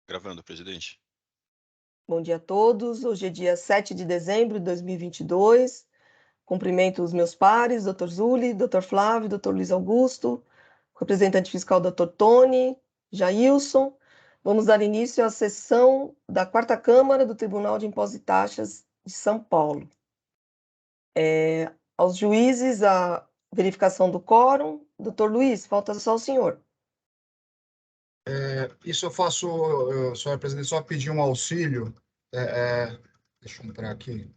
Gravando, presidente. Bom dia a todos. Hoje é dia 7 de dezembro de 2022. Cumprimento os meus pares, Dr. Zuli, Dr. Flávio, Dr. Luiz Augusto, representante fiscal Dr. Tony, Jailson. Vamos dar início à sessão da Quarta Câmara do Tribunal de Impostos e Taxas de São Paulo. Aos juízes, a verificação do quórum. Dr. Luiz, falta só o senhor. Isso eu faço, senhora presidente, só pedir um auxílio. Deixa eu entrar aqui.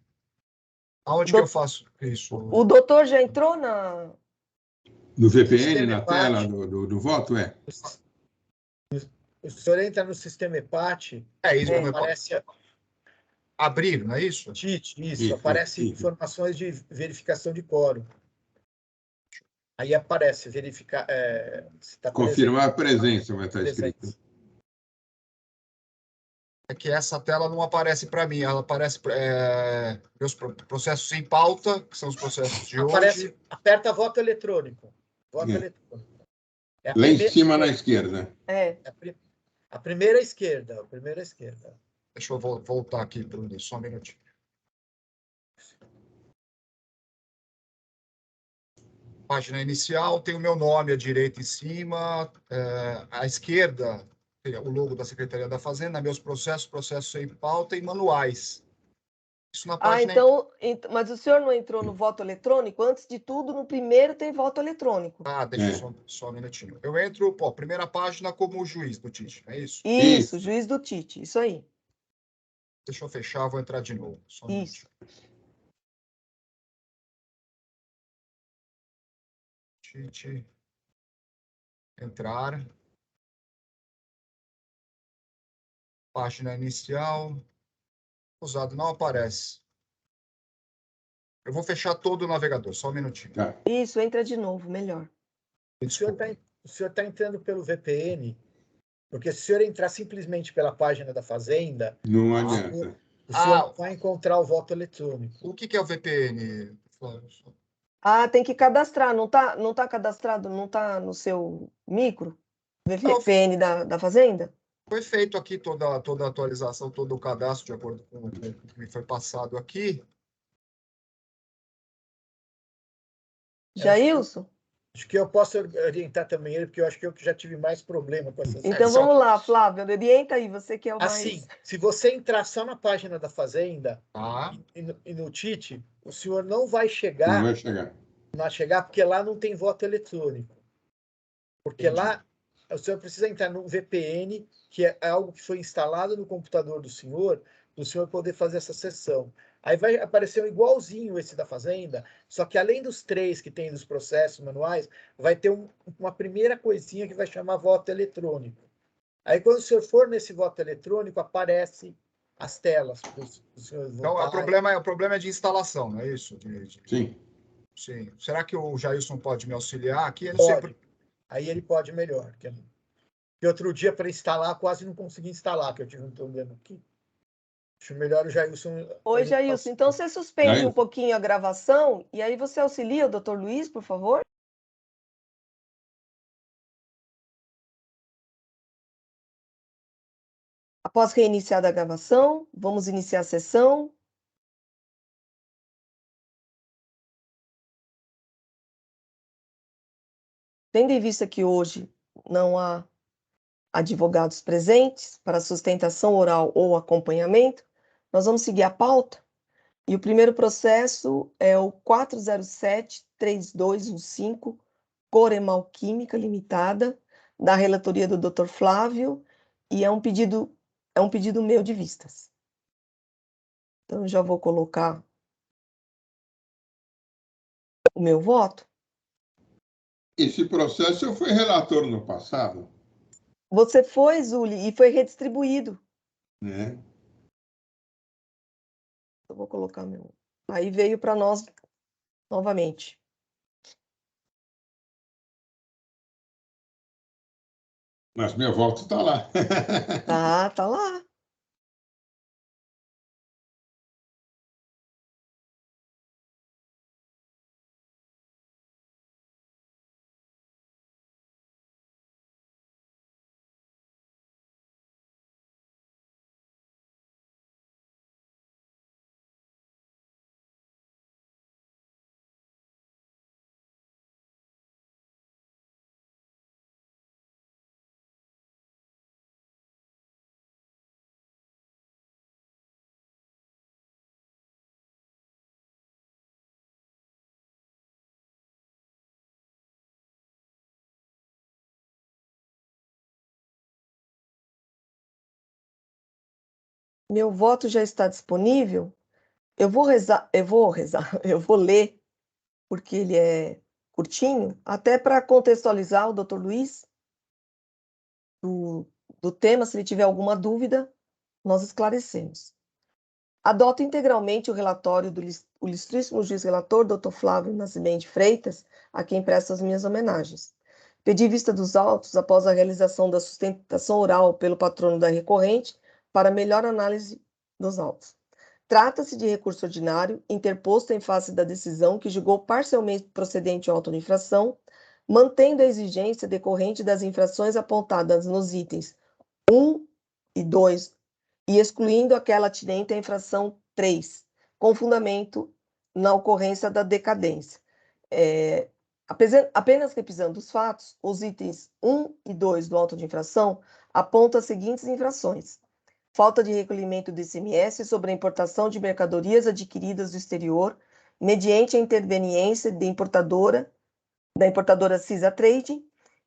Aonde que eu faço isso? O doutor já entrou No VPN, Sistema na EPAT. tela do voto, é? O senhor entra no sistema EPAT, Isso, aparece abrir, não é isso? isso, aparece isso. informações de verificação de quórum. Aí aparece verificar. Se tá Confirmar a presença, vai estar escrito. É que essa tela não aparece para mim, ela aparece meus processos em pauta, que são os processos de hoje. Aperta voto eletrônico. Voto É. eletrônico. É a Lá em primeira cima, na esquerda. A primeira esquerda. Deixa eu voltar aqui, Bruno, só um minutinho. Página inicial, tem o meu nome à direita em cima, à esquerda, o logo da Secretaria da Fazenda, meus processos em pauta e manuais. Isso na página... Mas o senhor não entrou no voto eletrônico? Antes de tudo, no primeiro tem voto eletrônico. Deixa só um minutinho. Eu entro, primeira página como juiz do Tite, é isso? Isso, juiz do Tite, isso aí. Deixa eu fechar, vou entrar de novo. Só um Isso. minutinho. Tite. Entrar. Página inicial. Usado não aparece. Eu vou fechar todo o navegador, só um minutinho. Tá. Isso, entra de novo, melhor. O senhor está entrando pelo VPN, porque se o senhor entrar simplesmente pela página da Fazenda, Não adianta. o senhor não vai encontrar o voto eletrônico. O que é o VPN, Flávio? Tem que cadastrar, não tá cadastrado, não tá no seu micro? VPN da Fazenda? Foi feito aqui toda a atualização, todo o cadastro, de acordo com o que me foi passado aqui. Jailson? Acho que eu posso orientar também ele, porque eu acho que eu que já tive mais problema com essa Então vamos lá, Flávio, orienta aí, você que é o mais... Assim, se você entrar só na página da Fazenda e no Tite, o senhor não vai chegar. Não vai chegar. Não vai chegar, porque lá não tem voto eletrônico. Porque lá o senhor precisa entrar no VPN, que é algo que foi instalado no computador do senhor poder fazer essa sessão. Aí vai aparecer um igualzinho esse da Fazenda, só que além dos 3 que tem dos processos manuais, vai ter uma primeira coisinha que vai chamar voto eletrônico. Aí, quando o senhor for nesse voto eletrônico, aparece as telas para os senhores votarem. Então, o problema é de instalação, não é isso? Sim. Sim. Será que o Jailson pode me auxiliar aqui? Eu não pode. sei. Aí ele pode melhor. E outro dia, para instalar, quase não consegui instalar, que eu tive um problema aqui. Acho melhor o Jailson... Oi, Jailson. Então, você suspende um pouquinho a gravação e aí você auxilia o Dr. Luiz, por favor? Após reiniciar a gravação, vamos iniciar a sessão. Tendo em vista que hoje não há advogados presentes para sustentação oral ou acompanhamento, nós vamos seguir a pauta. E o primeiro processo é o 407-3215, Coremal Química Limitada, da relatoria do Dr. Flávio, e é um pedido meu de vistas. Então, eu já vou colocar o meu voto. Esse processo eu fui relator no passado. Você foi, Zuli, e foi redistribuído. Eu vou colocar meu... Aí veio para nós novamente. Mas meu voto está lá. Tá lá. Meu voto já está disponível. Eu vou eu vou ler, porque ele é curtinho, até para contextualizar o doutor Luiz do tema, se ele tiver alguma dúvida, nós esclarecemos. Adoto integralmente o relatório do ilustríssimo juiz relator, Dr. Flávio Nascimento Freitas, a quem presto as minhas homenagens. Pedi vista dos autos após a realização da sustentação oral pelo patrono da recorrente para melhor análise dos autos. Trata-se de recurso ordinário interposto em face da decisão que julgou parcialmente procedente o auto de infração, mantendo a exigência decorrente das infrações apontadas nos itens 1 e 2 e excluindo aquela atinente à infração 3, com fundamento na ocorrência da decadência. Apenas repisando os fatos, os itens 1 e 2 do auto de infração apontam as seguintes infrações: falta de recolhimento do ICMS sobre a importação de mercadorias adquiridas do exterior, mediante a interveniência da importadora Cisa Trade,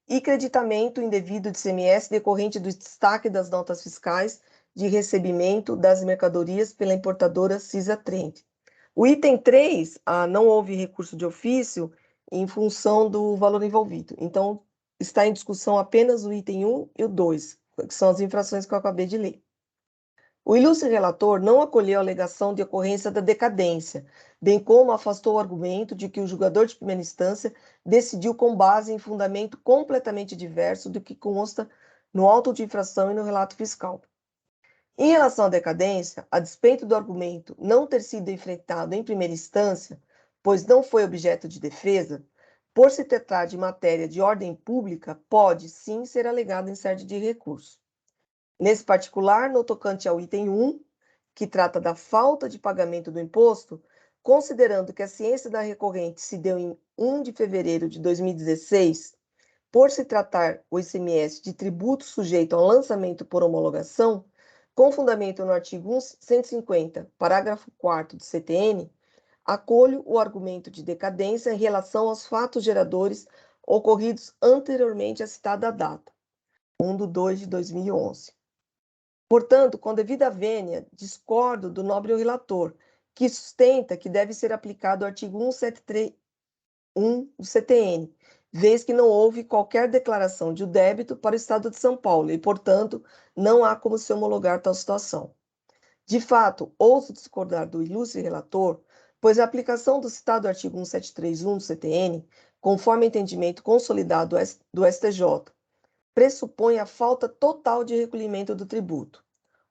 e creditamento indevido de ICMS decorrente do destaque das notas fiscais de recebimento das mercadorias pela importadora Cisa Trade. O item 3, não houve recurso de ofício em função do valor envolvido. Então, está em discussão apenas o item 1 e o 2, que são as infrações que eu acabei de ler. O ilustre relator não acolheu a alegação de ocorrência da decadência, bem como afastou o argumento de que o julgador de primeira instância decidiu com base em fundamento completamente diverso do que consta no auto de infração e no relato fiscal. Em relação à decadência, a despeito do argumento não ter sido enfrentado em primeira instância, pois não foi objeto de defesa, por se tratar de matéria de ordem pública, pode sim ser alegado em sede de recurso. Nesse particular, no tocante ao item 1, que trata da falta de pagamento do imposto, considerando que a ciência da recorrente se deu em 1 de fevereiro de 2016, por se tratar o ICMS de tributo sujeito ao lançamento por homologação, com fundamento no artigo 150, parágrafo 4º do CTN, acolho o argumento de decadência em relação aos fatos geradores ocorridos anteriormente à citada data, 1/2 de 2011. Portanto, com devida vênia, discordo do nobre relator, que sustenta que deve ser aplicado o artigo 173.1 do CTN, vez que não houve qualquer declaração de débito para o Estado de São Paulo e, portanto, não há como se homologar tal situação. De fato, ouso discordar do ilustre relator, pois a aplicação do citado artigo 173.1 do CTN, conforme entendimento consolidado do STJ, pressupõe a falta total de recolhimento do tributo.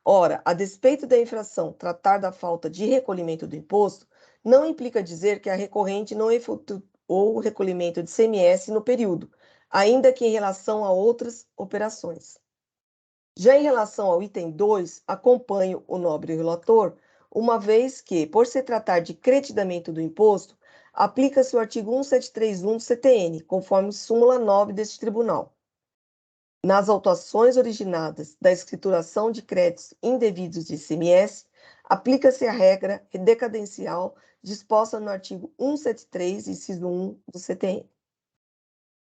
Ora, a despeito da infração tratar da falta de recolhimento do imposto, não implica dizer que a recorrente não efetuou o recolhimento de ICMS no período, ainda que em relação a outras operações. Já em relação ao item 2, acompanho o nobre relator, uma vez que, por se tratar de creditamento do imposto, aplica-se o artigo 173.1 do CTN, conforme súmula 9 deste tribunal. Nas autuações originadas da escrituração de créditos indevidos de ICMS, aplica-se a regra decadencial disposta no artigo 173, inciso 1 do CTN.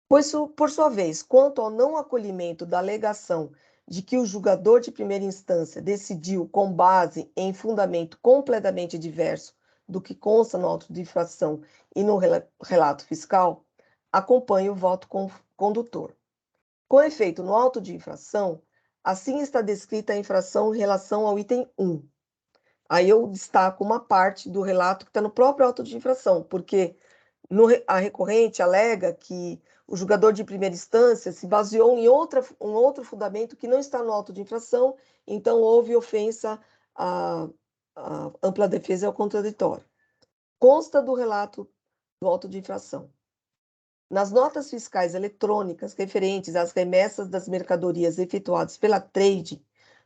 Pois, por sua vez, quanto ao não acolhimento da alegação de que o julgador de primeira instância decidiu com base em fundamento completamente diverso do que consta no auto de infração e no relato fiscal, acompanho o voto condutor. Com efeito, no auto de infração, assim está descrita a infração em relação ao item 1. Aí eu destaco uma parte do relato que está no próprio auto de infração, porque a recorrente alega que o julgador de primeira instância se baseou em outro fundamento que não está no auto de infração, então houve ofensa à ampla defesa e ao contraditório. Consta do relato do auto de infração. Nas notas fiscais eletrônicas referentes às remessas das mercadorias efetuadas pela Trade,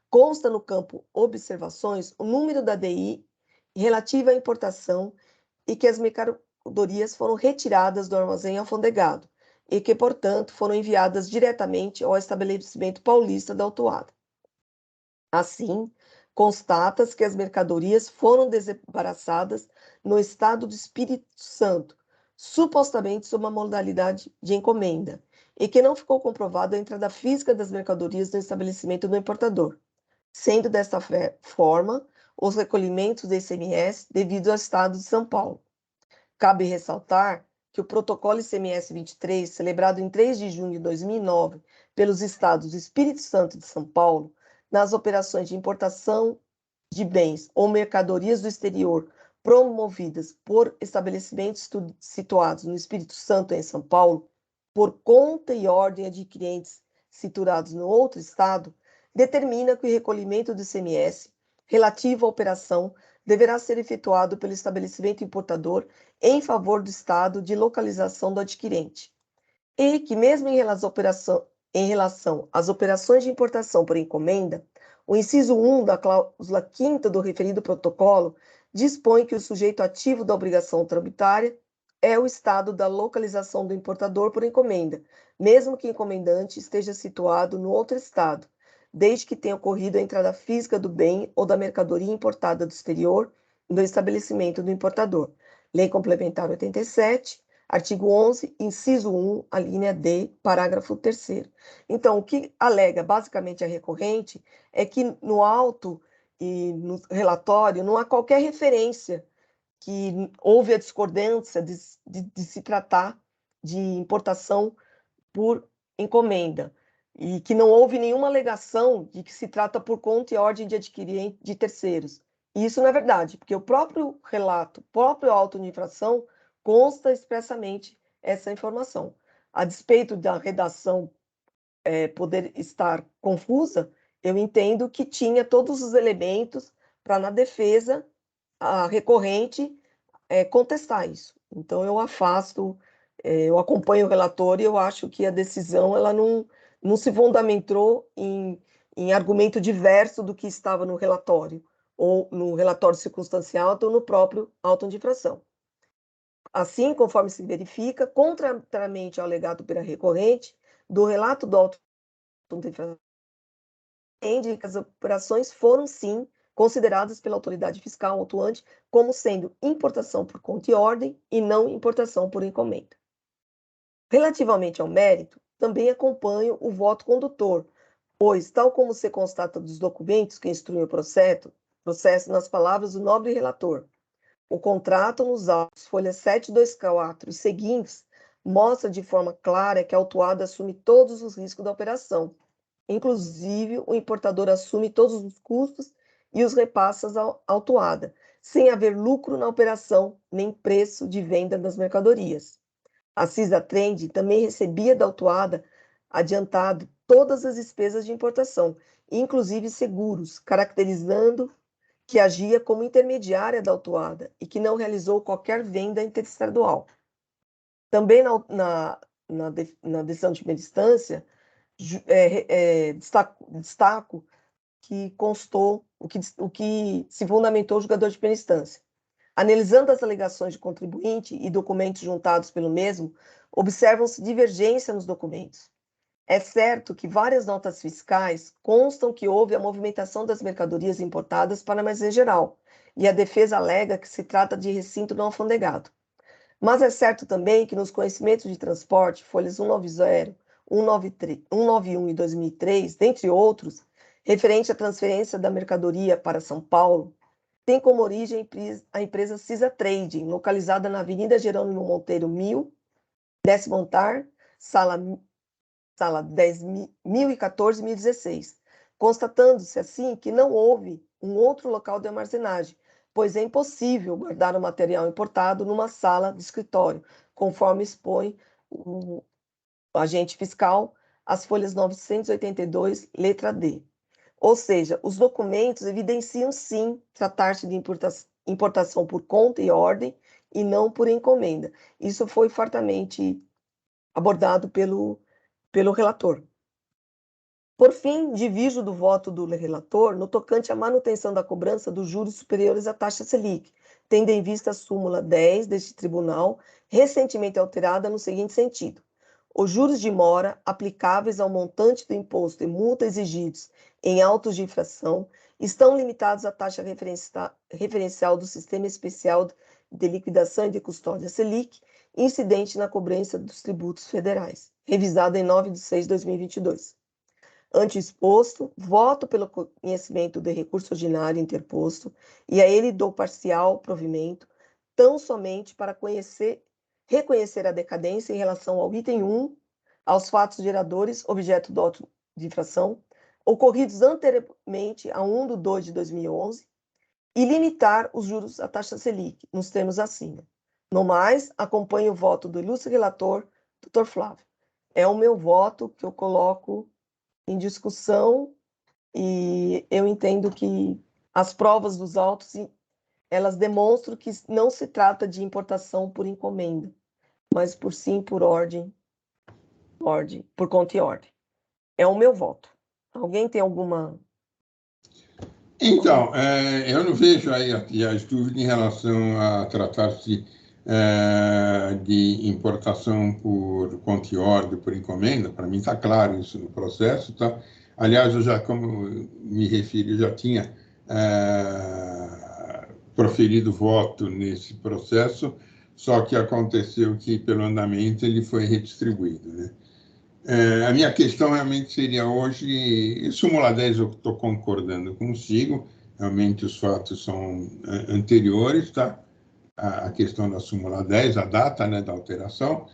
consta no campo Observações o número da DI relativa à importação e que as mercadorias foram retiradas do armazém alfandegado e que, portanto, foram enviadas diretamente ao estabelecimento paulista da autuada. Assim, constata-se que as mercadorias foram desembaraçadas no estado do Espírito Santo, supostamente sob uma modalidade de encomenda, e que não ficou comprovada a entrada física das mercadorias no estabelecimento do importador. sendo desta forma os recolhimentos do ICMS devido ao Estado de São Paulo. Cabe ressaltar que o protocolo ICMS 23, celebrado em 3 de junho de 2009 pelos estados do Espírito Santo e de São Paulo, nas operações de importação de bens ou mercadorias do exterior promovidas por estabelecimentos situados no Espírito Santo e em São Paulo, por conta e ordem adquirentes situados no outro estado, determina que o recolhimento do ICMS relativo à operação deverá ser efetuado pelo estabelecimento importador em favor do estado de localização do adquirente. E que, mesmo em relação às operações de importação por encomenda, o inciso 1 da cláusula 5ª do referido protocolo dispõe que o sujeito ativo da obrigação tributária é o estado da localização do importador por encomenda, mesmo que o encomendante esteja situado no outro estado, desde que tenha ocorrido a entrada física do bem ou da mercadoria importada do exterior no estabelecimento do importador. Lei Complementar 87, artigo 11, inciso 1, a linha D, parágrafo 3º. Então, o que alega basicamente a recorrente é que no auto e no relatório não há qualquer referência que houve a discordância de se tratar de importação por encomenda e que não houve nenhuma alegação de que se trata por conta e ordem de adquirir de terceiros. E isso não é verdade, porque o próprio relato, o próprio auto de infração consta expressamente essa informação. A despeito da redação poder estar confusa, eu entendo que tinha todos os elementos para, na defesa, a recorrente contestar isso. Então, eu afasto, eu acompanho o relator e eu acho que a decisão ela não se fundamentou em argumento diverso do que estava no relatório, ou no relatório circunstancial, ou no próprio auto de infração. Assim, conforme se verifica, contrariamente ao alegado pela recorrente, do relato do auto de infração, entende que as operações foram, sim, consideradas pela autoridade fiscal autuante como sendo importação por conta e ordem e não importação por encomenda. Relativamente ao mérito, também acompanho o voto condutor, pois, tal como se constata dos documentos que instruem o processo nas palavras do nobre relator, o contrato nos autos, folhas 724 e seguintes, mostra de forma clara que a autuada assume todos os riscos da operação. Inclusive, o importador assume todos os custos e os repassa à autuada, sem haver lucro na operação, nem preço de venda das mercadorias. A Cisatrend também recebia da autuada adiantado todas as despesas de importação, inclusive seguros, caracterizando que agia como intermediária da autuada e que não realizou qualquer venda interestadual. Também na decisão de primeira instância, destaco que constou, o que se fundamentou o julgador de primeira instância. Analisando as alegações de contribuinte e documentos juntados pelo mesmo, observam-se divergência nos documentos. É certo que várias notas fiscais constam que houve a movimentação das mercadorias importadas para armazém geral, e a defesa alega que se trata de recinto não alfandegado. Mas é certo também que nos conhecimentos de transporte, folhas 190, 191 e 2003, dentre outros, referente à transferência da mercadoria para São Paulo, tem como origem a empresa Cisa Trading, localizada na Avenida Jerônimo Monteiro 1000, 10º andar, sala 10.014 e 1016, constatando-se assim que não houve um outro local de armazenagem, pois é impossível guardar o material importado numa sala de escritório, conforme expõe o agente fiscal, as folhas 982, letra D. Ou seja, os documentos evidenciam, sim, tratar-se de importação por conta e ordem e não por encomenda. Isso foi fartamente abordado pelo relator. Por fim, divido do voto do relator no tocante à manutenção da cobrança dos juros superiores à taxa Selic, tendo em vista a súmula 10 deste tribunal, recentemente alterada no seguinte sentido: os juros de mora aplicáveis ao montante do imposto e multa exigidos em autos de infração estão limitados à taxa referencial do Sistema Especial de Liquidação e de Custódia Selic, incidente na cobrança dos tributos federais, revisada em 9 de 6 de 2022. anteexposto, voto pelo conhecimento de recurso ordinário interposto, e a ele dou parcial provimento, tão somente para reconhecer a decadência em relação ao item 1, aos fatos geradores, objeto do auto de infração, ocorridos anteriormente a 1/2/2011, e limitar os juros à taxa Selic, nos termos acima. No mais, acompanho o voto do ilustre relator, Dr. Flávio. É o meu voto que eu coloco em discussão, e eu entendo que as provas dos autos, elas demonstram que não se trata de importação por encomenda, mas por ordem, por conta e ordem. É o meu voto. Alguém tem alguma... Então, eu não vejo aí as dúvidas em relação a tratar-se de importação por conta e ordem, por encomenda. Para mim está claro isso no processo, tá? Aliás, eu já, como me refiro, eu já tinha proferido voto nesse processo, só que aconteceu que, pelo andamento, ele foi redistribuído, né? A minha questão realmente seria hoje, súmula 10 eu estou concordando consigo, realmente os fatos são anteriores, tá? A questão da súmula 10, a data, né, da alteração,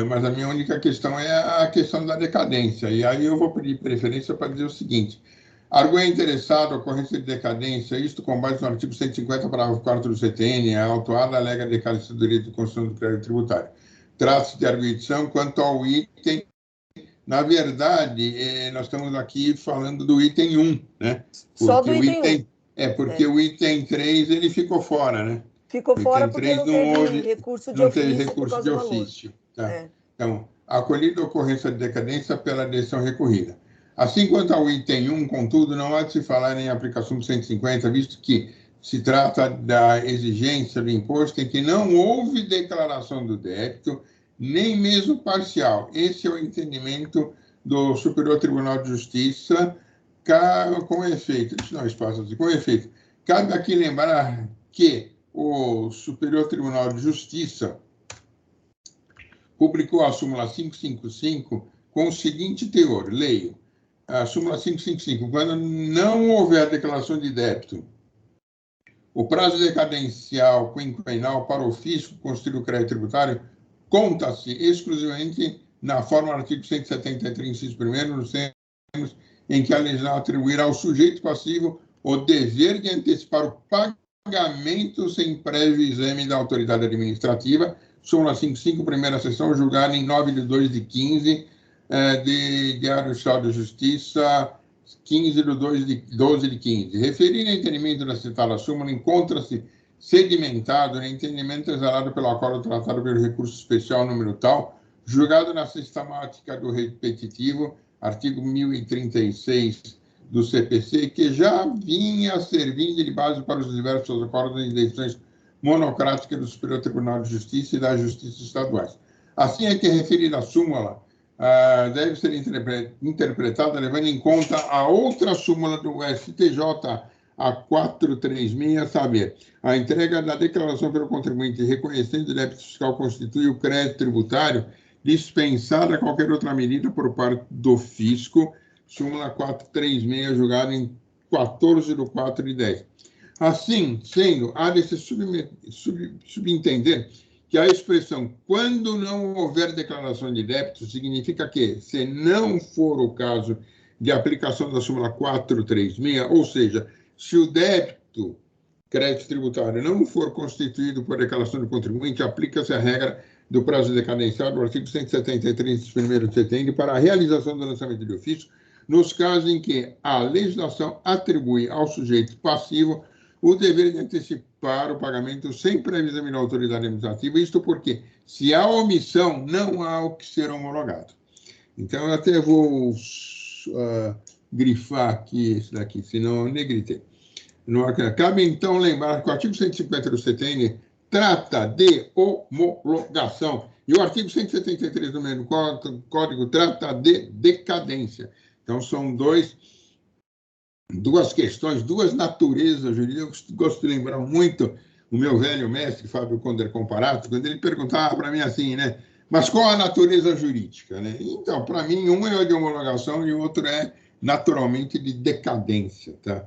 mas a minha única questão é a questão da decadência, e aí eu vou pedir preferência para dizer o seguinte: arguém interessado, ocorrência de decadência, isto com base no artigo 150, parágrafo 4º do CTN, a autuada alega decadência do direito de construção do crédito tributário. Trata-se de arguição quanto ao item. Na verdade, nós estamos aqui falando do item 1, né? Só do item 1. Porque o item 3 ele ficou fora, né? Ficou fora porque não teve recurso de ofício por causa do valor. Tá? Então, acolhida a ocorrência de decadência pela decisão recorrida. Assim quanto ao item 1, contudo, não há de se falar em aplicação do 150, visto que se trata da exigência do imposto em que não houve declaração do débito, nem mesmo parcial. Esse é o entendimento do Superior Tribunal de Justiça, com efeito. Não, espaço assim, com efeito. Cabe aqui lembrar que o Superior Tribunal de Justiça publicou a súmula 555 com o seguinte teor, leio, a súmula 555, quando não houver declaração de débito, o prazo decadencial quinquenal para o fisco constituir o crédito tributário conta-se exclusivamente na forma do artigo 173, inciso 1º, nos termos em que a legislação atribuir ao sujeito passivo o dever de antecipar o pagamento sem prévio exame da autoridade administrativa, súmula 55, primeira sessão, julgada em 9/2/15, de Diário Oficial da Justiça, 15/12/15. Referindo ao entendimento da citada súmula, encontra-se sedimentado no entendimento exalado pelo acordo tratado pelo recurso especial número tal, julgado na sistemática do repetitivo, artigo 1036 do CPC, que já vinha servindo de base para os diversos acordos e decisões monocráticas do Superior Tribunal de Justiça e das Justiças Estaduais. Assim é que a referida súmula deve ser interpretada levando em conta a outra súmula do STJ, a 436, a saber, a entrega da declaração pelo contribuinte reconhecendo o débito fiscal constitui o crédito tributário, dispensada qualquer outra medida por parte do fisco, súmula 436, julgada em 14/4/10. Assim sendo, há de se subentender que a expressão quando não houver declaração de débito significa que, se não for o caso de aplicação da súmula 436, ou seja, se o débito crédito tributário não for constituído por declaração do contribuinte, aplica-se a regra do prazo decadencial do artigo 173, primeiro do CTN, para a realização do lançamento de ofício, nos casos em que a legislação atribui ao sujeito passivo o dever de antecipar o pagamento sem prévio exame da autoridade administrativa, isto porque, se há omissão, não há o que ser homologado. Então, eu até vou grifar aqui esse daqui, senão eu negritei. Cabe, então, lembrar que o artigo 150 do CTN trata de homologação e o artigo 173 do mesmo Código trata de decadência. Então, são duas questões, duas naturezas jurídicas. Eu gosto de lembrar muito o meu velho mestre, Fábio Conder Comparato, quando ele perguntava para mim assim, né? Mas qual a natureza jurídica, né? Então, para mim, um é de homologação e o outro é naturalmente de decadência. Tá?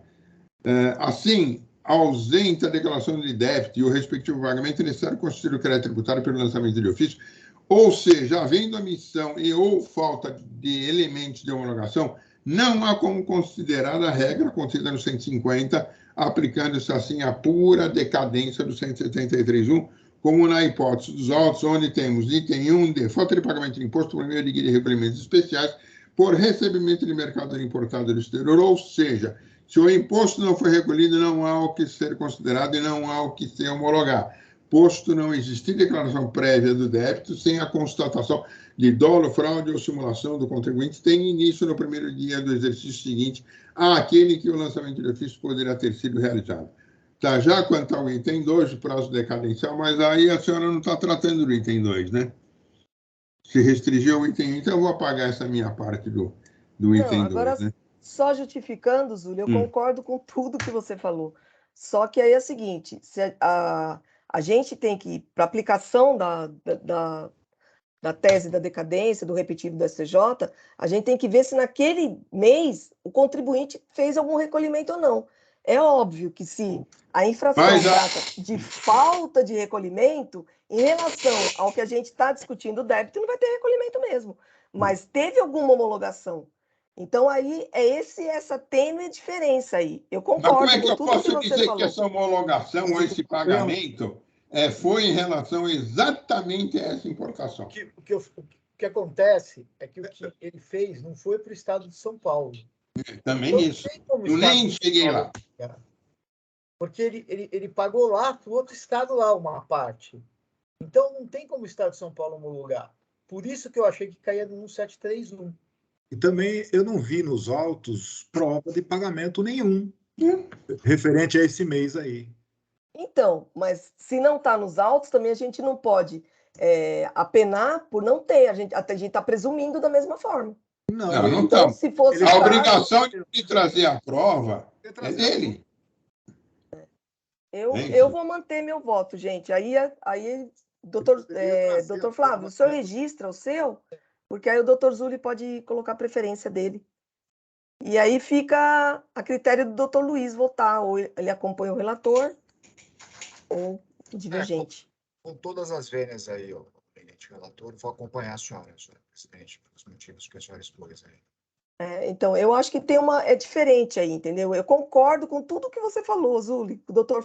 Assim, ausente a declaração de déficit e o respectivo pagamento, é necessário constituir o crédito tributário pelo lançamento de ofício, ou seja, havendo omissão e ou falta de elementos de homologação, não há como considerar a regra contida no 150, aplicando-se assim a pura decadência do 173.1, como na hipótese dos autos, onde temos item 1 de falta de pagamento de imposto por meio de guia de recolhimentos especiais por recebimento de mercadoria importada do exterior, ou seja, se o imposto não foi recolhido, não há o que ser considerado e não há o que se homologar, posto não existir declaração prévia do débito, sem a constatação de dolo, fraude ou simulação do contribuinte, tem início no primeiro dia do exercício seguinte àquele que o lançamento de ofício poderá ter sido realizado. Tá, já quanto ao item 2, o prazo decadencial, mas aí a senhora não está tratando do item 2, né? Se restringiu o item 1, então eu vou apagar essa minha parte do item 2, né? Só justificando, Zúlio, eu concordo com tudo que você falou. Só que aí é o seguinte, se a gente tem que, para aplicação da tese da decadência, do repetido do STJ, a gente tem que ver se naquele mês o contribuinte fez algum recolhimento ou não. É óbvio que se a infração trata de falta de recolhimento, em relação ao que a gente está discutindo, o débito não vai ter recolhimento mesmo. Mas teve alguma homologação. Então, aí, essa tênue diferença aí. Eu concordo com tudo que você falou. Mas como é que eu posso dizer que essa homologação ou esse pagamento foi em relação exatamente a essa importação? O que acontece é que o que ele fez não foi para o estado de São Paulo. Também então, isso. Eu nem cheguei lá. Porque ele pagou lá para o outro estado lá uma parte. Então, não tem como o estado de São Paulo homologar. Por isso que eu achei que caía no 1731. E também eu não vi nos autos prova de pagamento nenhum referente a esse mês aí. Então, mas se não está nos autos, também a gente não pode apenar por não ter. A gente está presumindo da mesma forma. Não então, se fosse a obrigação de trazer a prova é dele. Eu vou manter meu voto, gente. Aí doutor Flávio, o senhor registra o seu? Porque aí o doutor Zúlio pode colocar a preferência dele. E aí fica a critério do doutor Luiz votar, ou ele acompanha o relator, ou o divergente. Com todas as vênias aí, o relator, vou acompanhar a senhora presidente, pelos motivos que a senhora expôs aí. Então, eu acho que é diferente aí, entendeu? Eu concordo com tudo que você falou, Zúlio, que o doutor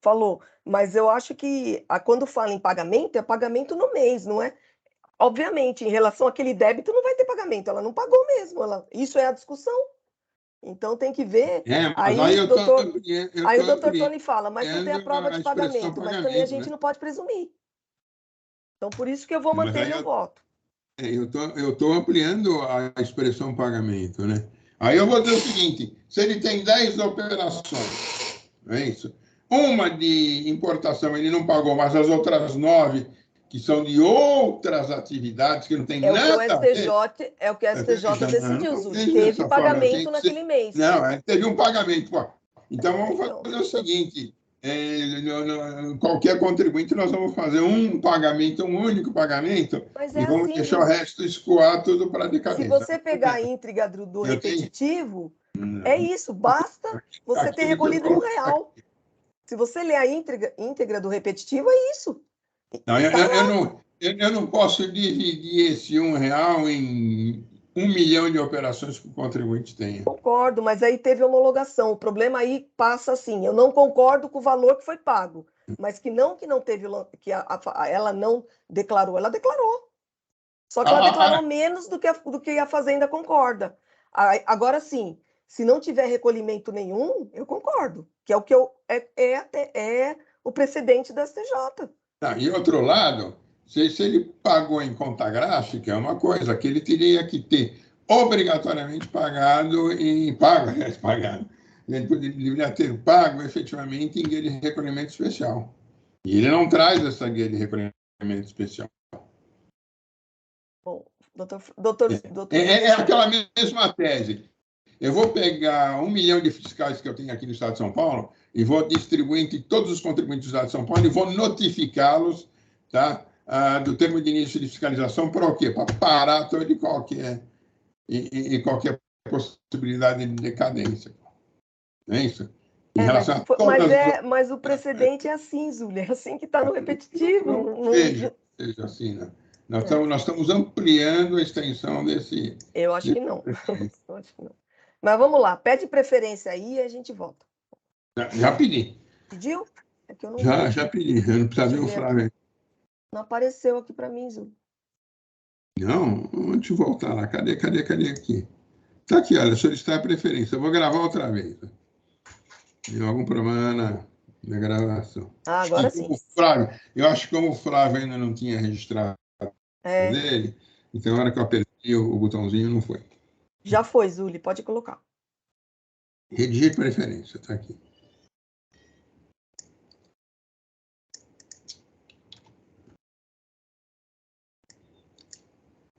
falou, mas eu acho que quando fala em pagamento, é pagamento no mês, não é? Obviamente, em relação àquele débito, não vai ter pagamento, ela não pagou mesmo, isso é a discussão. Então, tem que ver. Aí o doutor Tony fala, mas não tem a prova de pagamento, mas também a gente não pode presumir. Então, por isso que eu vou manter meu voto. Eu estou ampliando a expressão pagamento, né? Aí eu vou dizer o seguinte, se ele tem 10 operações, não é isso? Uma de importação ele não pagou, mas as outras 9, que são de outras atividades, que não tem nada a ver... É o que o STJ decidiu, Zúlio. Teve pagamento naquele mês. Não, teve um pagamento. Então, vamos fazer o seguinte, qualquer contribuinte, nós vamos fazer um pagamento, um único pagamento, e vamos deixar o resto escoar tudo para decadência. Se você pegar a íntegra do repetitivo, é isso, basta você ter recolhido R$1. Se você ler a íntegra do repetitivo, é isso. Não, eu não posso dividir esse R$1 em 1 milhão de operações que o contribuinte tenha. Concordo, mas aí teve homologação. O problema aí passa assim, eu não concordo com o valor que foi pago, mas que não teve, que ela não declarou, ela declarou. Só que ela declarou menos do que a Fazenda concorda. Agora sim, se não tiver recolhimento nenhum, eu concordo, que é o que é o precedente da STJ. E outro lado, se ele pagou em conta gráfica, é uma coisa que ele teria que ter obrigatoriamente pagado pagado. Ele deveria ter pago efetivamente em guia de recolhimento especial. E ele não traz essa guia de recolhimento especial. Bom, doutor... É aquela mesma tese. Eu vou pegar 1 milhão de fiscais que eu tenho aqui no Estado de São Paulo e vou distribuir entre todos os contribuintes do Estado de São Paulo e vou notificá-los, tá, do termo de início de fiscalização para o quê? Para parar todo e qualquer possibilidade de decadência. Não é isso? Em relação a mas o precedente é assim, Zúlia, é assim que está no repetitivo. Seja assim, né? Nós estamos ampliando a extensão desse... Eu acho que não. Eu acho que não. Mas vamos lá, pede preferência aí e a gente volta. Já pedi. Pediu? É que eu não já pedi, eu não precisava ver o Flávio. Não apareceu aqui para mim, Zúlia. Não, antes de voltar lá. Cadê aqui? Está aqui, olha, solicitar a preferência. Eu vou gravar outra vez. Deu algum problema na gravação. Agora sim. Eu acho que como o Flávio ainda não tinha registrado dele, então na hora que eu apertei o botãozinho, não foi. Já foi, Zuli, pode colocar. Redigir preferência, está aqui.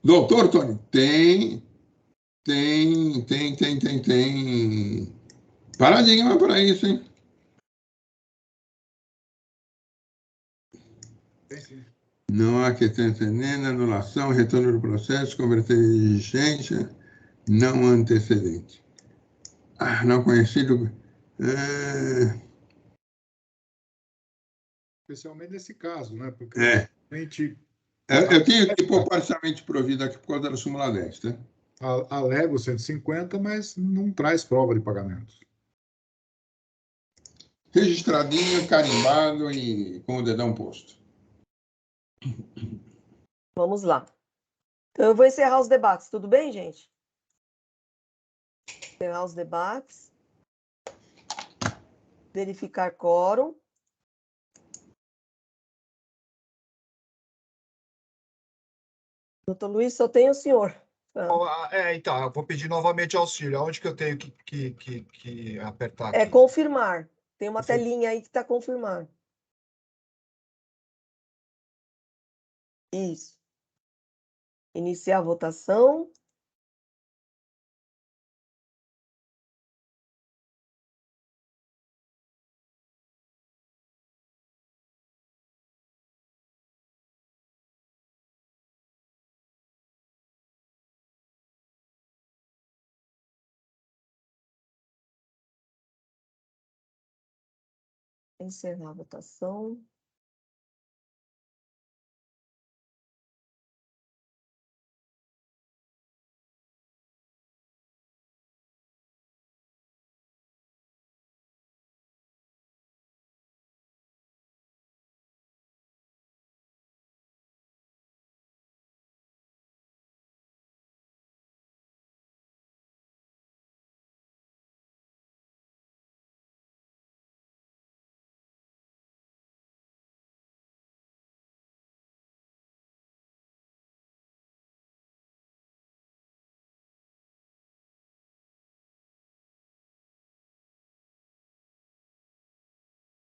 Doutor Tony, tem paradigma para isso, hein? Não há questão entendendo, anulação, retorno do processo, converter em exigência, não antecedente. Não conhecido. Especialmente nesse caso, né? Porque eu tenho que pôr parcialmente provido aqui por causa da súmula 10, tá? Alego 150, mas não traz prova de pagamento. Registradinho, carimbado e com o dedão posto. Vamos lá. Então, eu vou encerrar os debates, tudo bem, gente? Encerrar os debates. Verificar quórum. Doutor Luiz, só tem o senhor. Então, eu vou pedir novamente auxílio. Onde que eu tenho que apertar aqui? É confirmar. Tem uma telinha aí que está confirmar. Isso. Iniciar a votação. Encerrar a votação.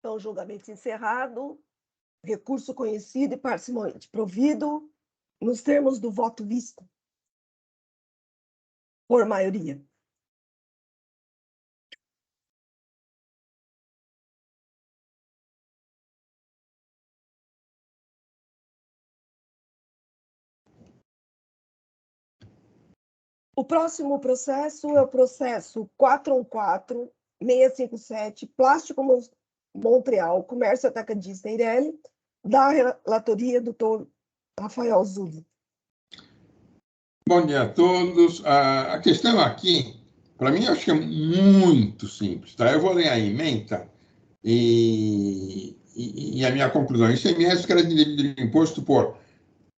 Então, julgamento encerrado, recurso conhecido e parcialmente provido, nos termos do voto visto, por maioria. O próximo processo é o processo 414-657, Plástico Montreal, Comércio Atacadista Eireli, da relatoria do doutor Rafael Zuli. Bom dia a todos. A questão aqui, para mim, eu acho que é muito simples. Tá? Eu vou ler a ementa e a minha conclusão. ICMS, crédito de imposto por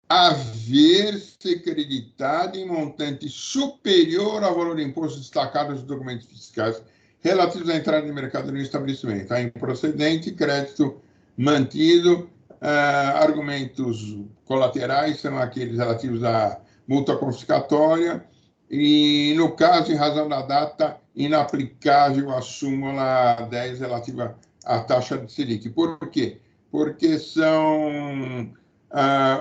haver-se creditado em montante superior ao valor de imposto destacado nos documentos fiscais relativos à entrada de mercadoria no estabelecimento. A improcedente, crédito mantido, argumentos colaterais são aqueles relativos à multa confiscatória e, no caso, em razão da data, inaplicável a súmula 10 relativa à taxa de Selic. Por quê? Porque são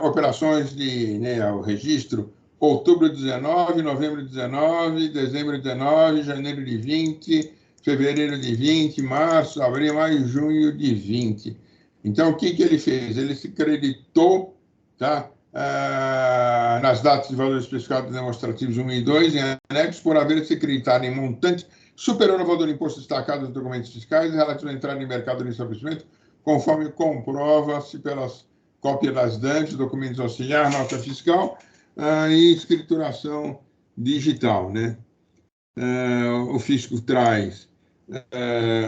operações de o registro outubro 19, novembro 19, dezembro 19, janeiro de 20, fevereiro de 20, março, abril, maio, junho de 20. Então, o que ele fez? Ele se creditou, tá, nas datas de valores especificados demonstrativos 1 e 2, em anexo, por haver se acreditado em montante superior ao valor do imposto destacado nos documentos fiscais relativo à entrada em mercado do estabelecimento, conforme comprova-se pelas cópias das DANTs, documentos auxiliares, nota fiscal e escrituração digital, né? O fisco traz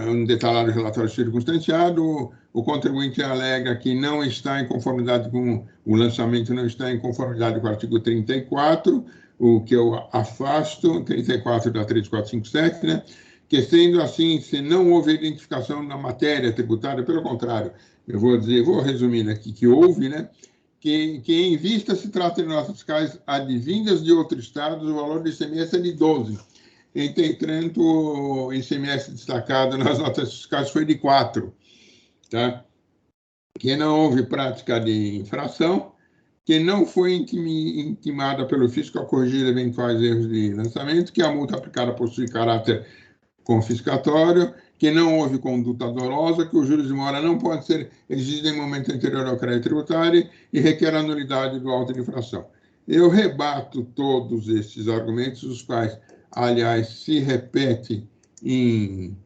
um detalhado relatório circunstanciado, o contribuinte alega que não está em conformidade com o lançamento, não está em conformidade com o artigo 34, o que eu afasto, 34 da 3457, né? Que sendo assim, se não houve identificação na matéria tributária, pelo contrário, eu vou resumir aqui que houve, né? Que em vista se trata de notas fiscais advindas de outro estado, o valor do ICMS é de 12. Entretanto, o ICMS destacado nas notas fiscais foi de 4, tá? Que não houve prática de infração, que não foi intimada pelo fisco a corrigir eventuais erros de lançamento, que a multa aplicada possui caráter confiscatório, que não houve conduta dolosa, que os juros de mora não podem ser exigidos em momento anterior ao crédito tributário e requer a nulidade do auto de infração. Eu rebato todos esses argumentos, os quais, aliás, se repete em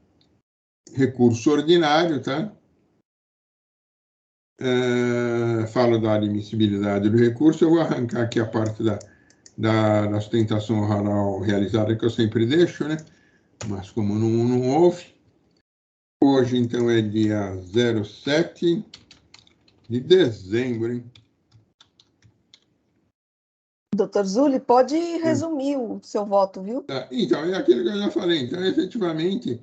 recurso ordinário, tá? Falo da admissibilidade do recurso, eu vou arrancar aqui a parte da sustentação oral realizada, que eu sempre deixo, né? Mas como não houve, hoje, então, é dia 07 de dezembro, hein? Doutor Zuli, pode resumir o seu voto, viu? Então, é aquilo que eu já falei. Então, efetivamente,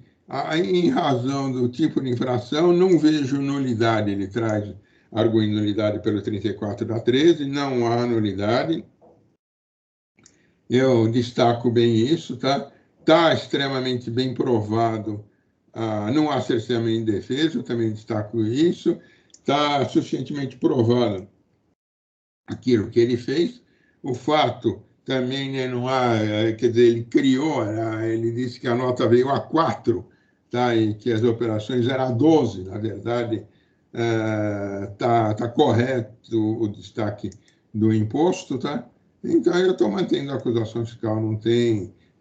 em razão do tipo de infração, não vejo nulidade. Ele traz arguindo nulidade pelo 34 da 13, não há nulidade. Eu destaco bem isso, tá? Está extremamente bem provado, não há cerceamento de defesa, eu também destaco isso. Está suficientemente provado aquilo que ele fez. O fato também, né, não há, quer dizer, ele criou, ele disse que a nota veio a 4, tá? E que as operações eram a 12, na verdade, tá correto o destaque do imposto, tá? Então, eu estou mantendo a acusação fiscal,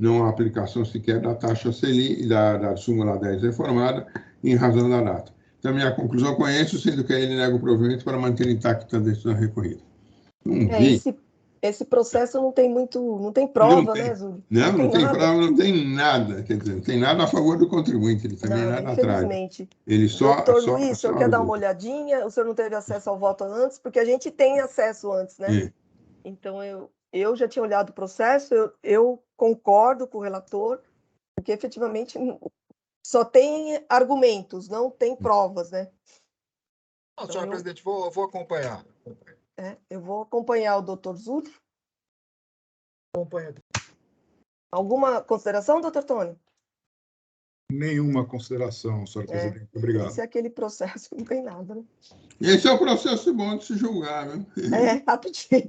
não há aplicação sequer da taxa Selic, da súmula 10 reformada, em razão da data. Então, minha conclusão com isso, sendo que ele nega o provimento para manter intacta a decisão recorrida. Não vi. Esse processo não tem prova, né, Zuli? Não tem nada. prova, não tem nada. Quer dizer, não tem nada a favor do contribuinte, ele também nada atrás. Infelizmente. Ele Doutor Luiz, o senhor quer dar uma ajuda. olhadinha? O senhor não teve acesso ao voto antes? Porque a gente tem acesso antes, né? É. Então, eu já tinha olhado o processo, eu concordo com o relator, porque efetivamente só tem argumentos, não tem provas, né? Não, senhor presidente, vou acompanhar. Eu vou acompanhar o doutor Zuli. Acompanha. Alguma consideração, doutor Tony? Nenhuma consideração, senhor presidente. Obrigado. Esse é aquele processo que não tem nada, né? Esse é o processo bom de se julgar, né? Rapidinho.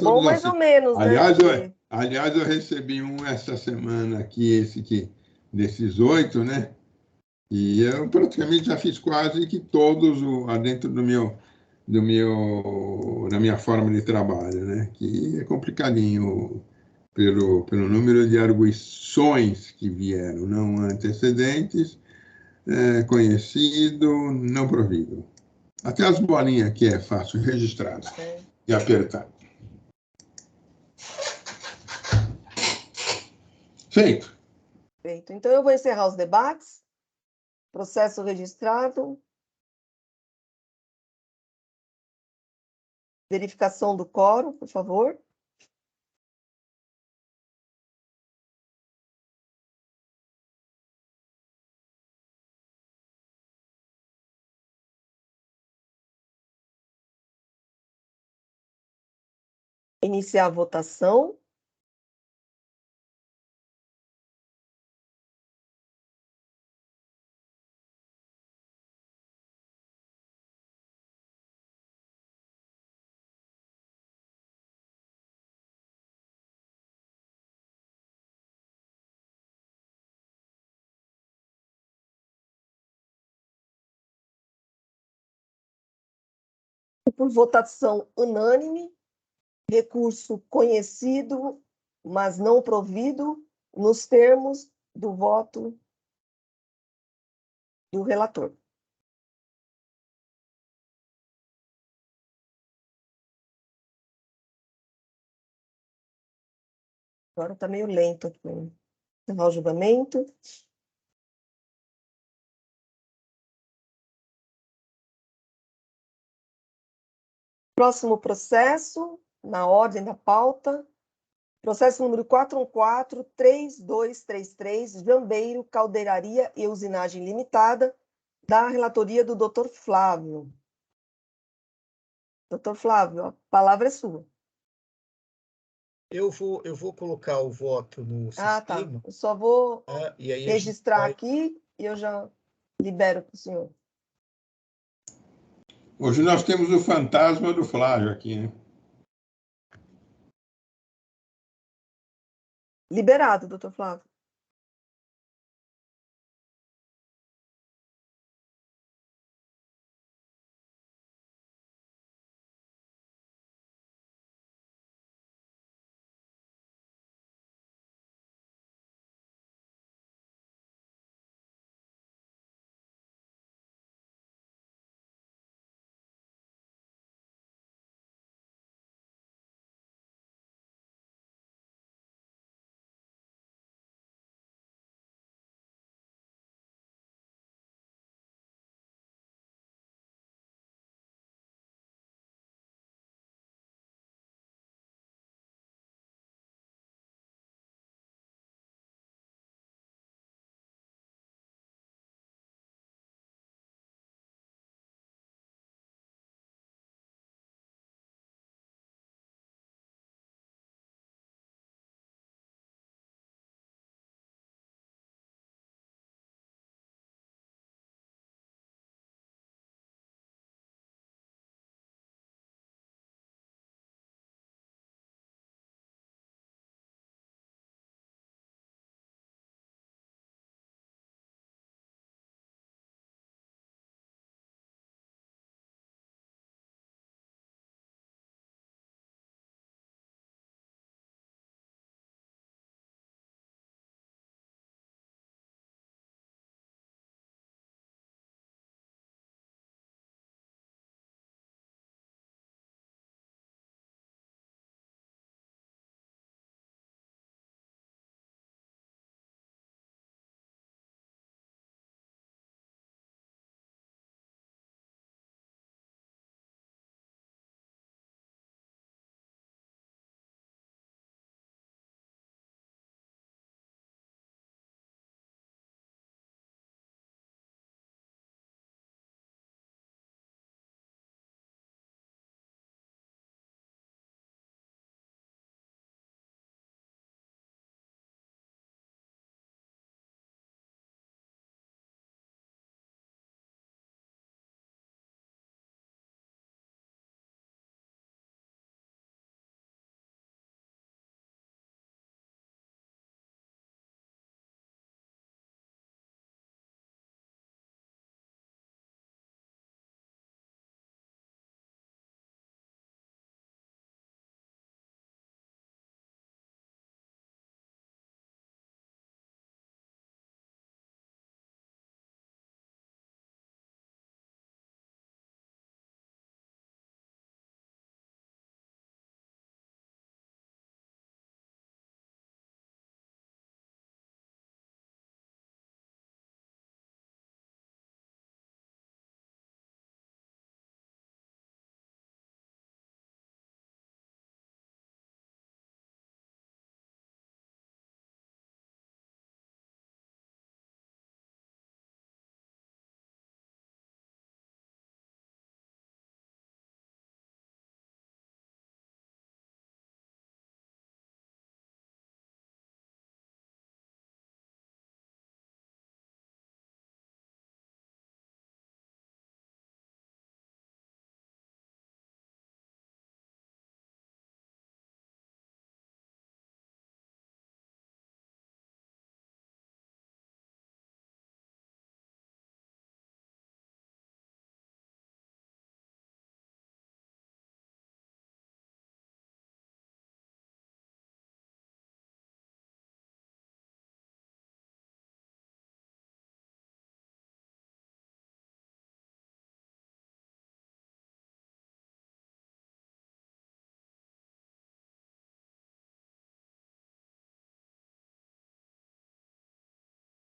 Bom mais assim. ou menos, né? Aliás, eu recebi essa semana aqui, desses 8, né? E eu praticamente já fiz quase que todos dentro da minha forma de trabalho, né? Que é complicadinho pelo número de arguições que vieram, não antecedentes, conhecido, não provido. Até as bolinhas aqui é fácil registrar e apertar. Feito. Então, eu vou encerrar os debates. Processo registrado. Verificação do quórum, por favor. Iniciar a votação. por votação unânime, recurso conhecido, mas não provido, nos termos do voto do relator. Agora está meio lento aqui. Encerrar o julgamento. Próximo processo, na ordem da pauta, processo número 414-3233, Jambeiro, Caldeiraria e Usinagem Limitada, da relatoria do Dr. Flávio. Dr. Flávio, a palavra é sua. Eu vou colocar o voto no Ah, tá. sistema. Eu só vou E aí a gente registrar vai... aqui e eu já libero para o senhor. Hoje nós temos o fantasma do Flávio aqui, né? Liberado, doutor Flávio.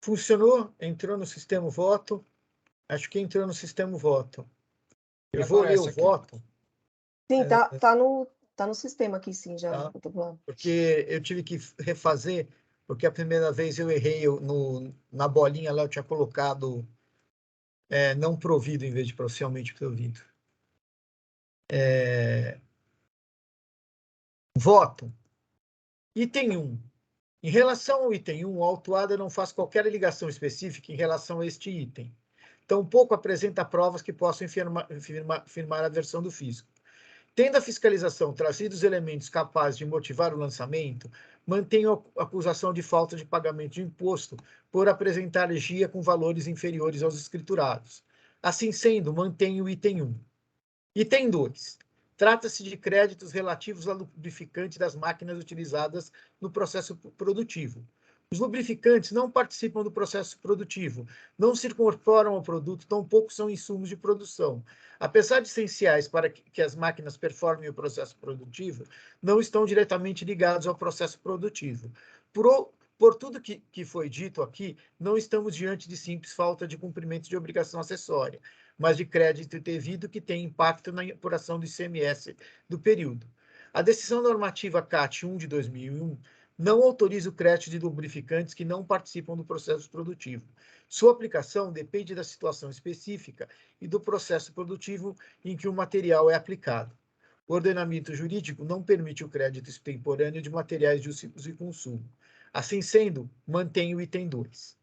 Funcionou? Entrou no sistema voto? Acho que entrou no sistema voto. Eu vou ler o Aparece aqui. voto. Sim, tá no sistema aqui, sim, já. Tá. doutor Flávio. Porque eu tive que refazer, porque a primeira vez eu errei na bolinha lá, eu tinha colocado não provido em vez de parcialmente provido. Voto. Item 1. Em relação ao item 1, a autuada não faz qualquer ligação específica em relação a este item. Tampouco apresenta provas que possam firmar a versão do fisco. Tendo a fiscalização trazido os elementos capazes de motivar o lançamento, mantenho a acusação de falta de pagamento de imposto por apresentar GIA com valores inferiores aos escriturados. Assim sendo, mantenho o item 1. Item 2. Trata-se de créditos relativos ao lubrificante das máquinas utilizadas no processo produtivo. Os lubrificantes não participam do processo produtivo, não se incorporam ao produto, tampouco são insumos de produção. Apesar de essenciais para que as máquinas performem o processo produtivo, não estão diretamente ligados ao processo produtivo. Por tudo que foi dito aqui, não estamos diante de simples falta de cumprimento de obrigação acessória, mas de crédito devido que tem impacto na apuração do ICMS do período. A decisão normativa CAT 1 de 2001 não autoriza o crédito de lubrificantes que não participam do processo produtivo. Sua aplicação depende da situação específica e do processo produtivo em que o material é aplicado. O ordenamento jurídico não permite o crédito extemporâneo de materiais de uso e consumo. Assim sendo, mantém o item 2.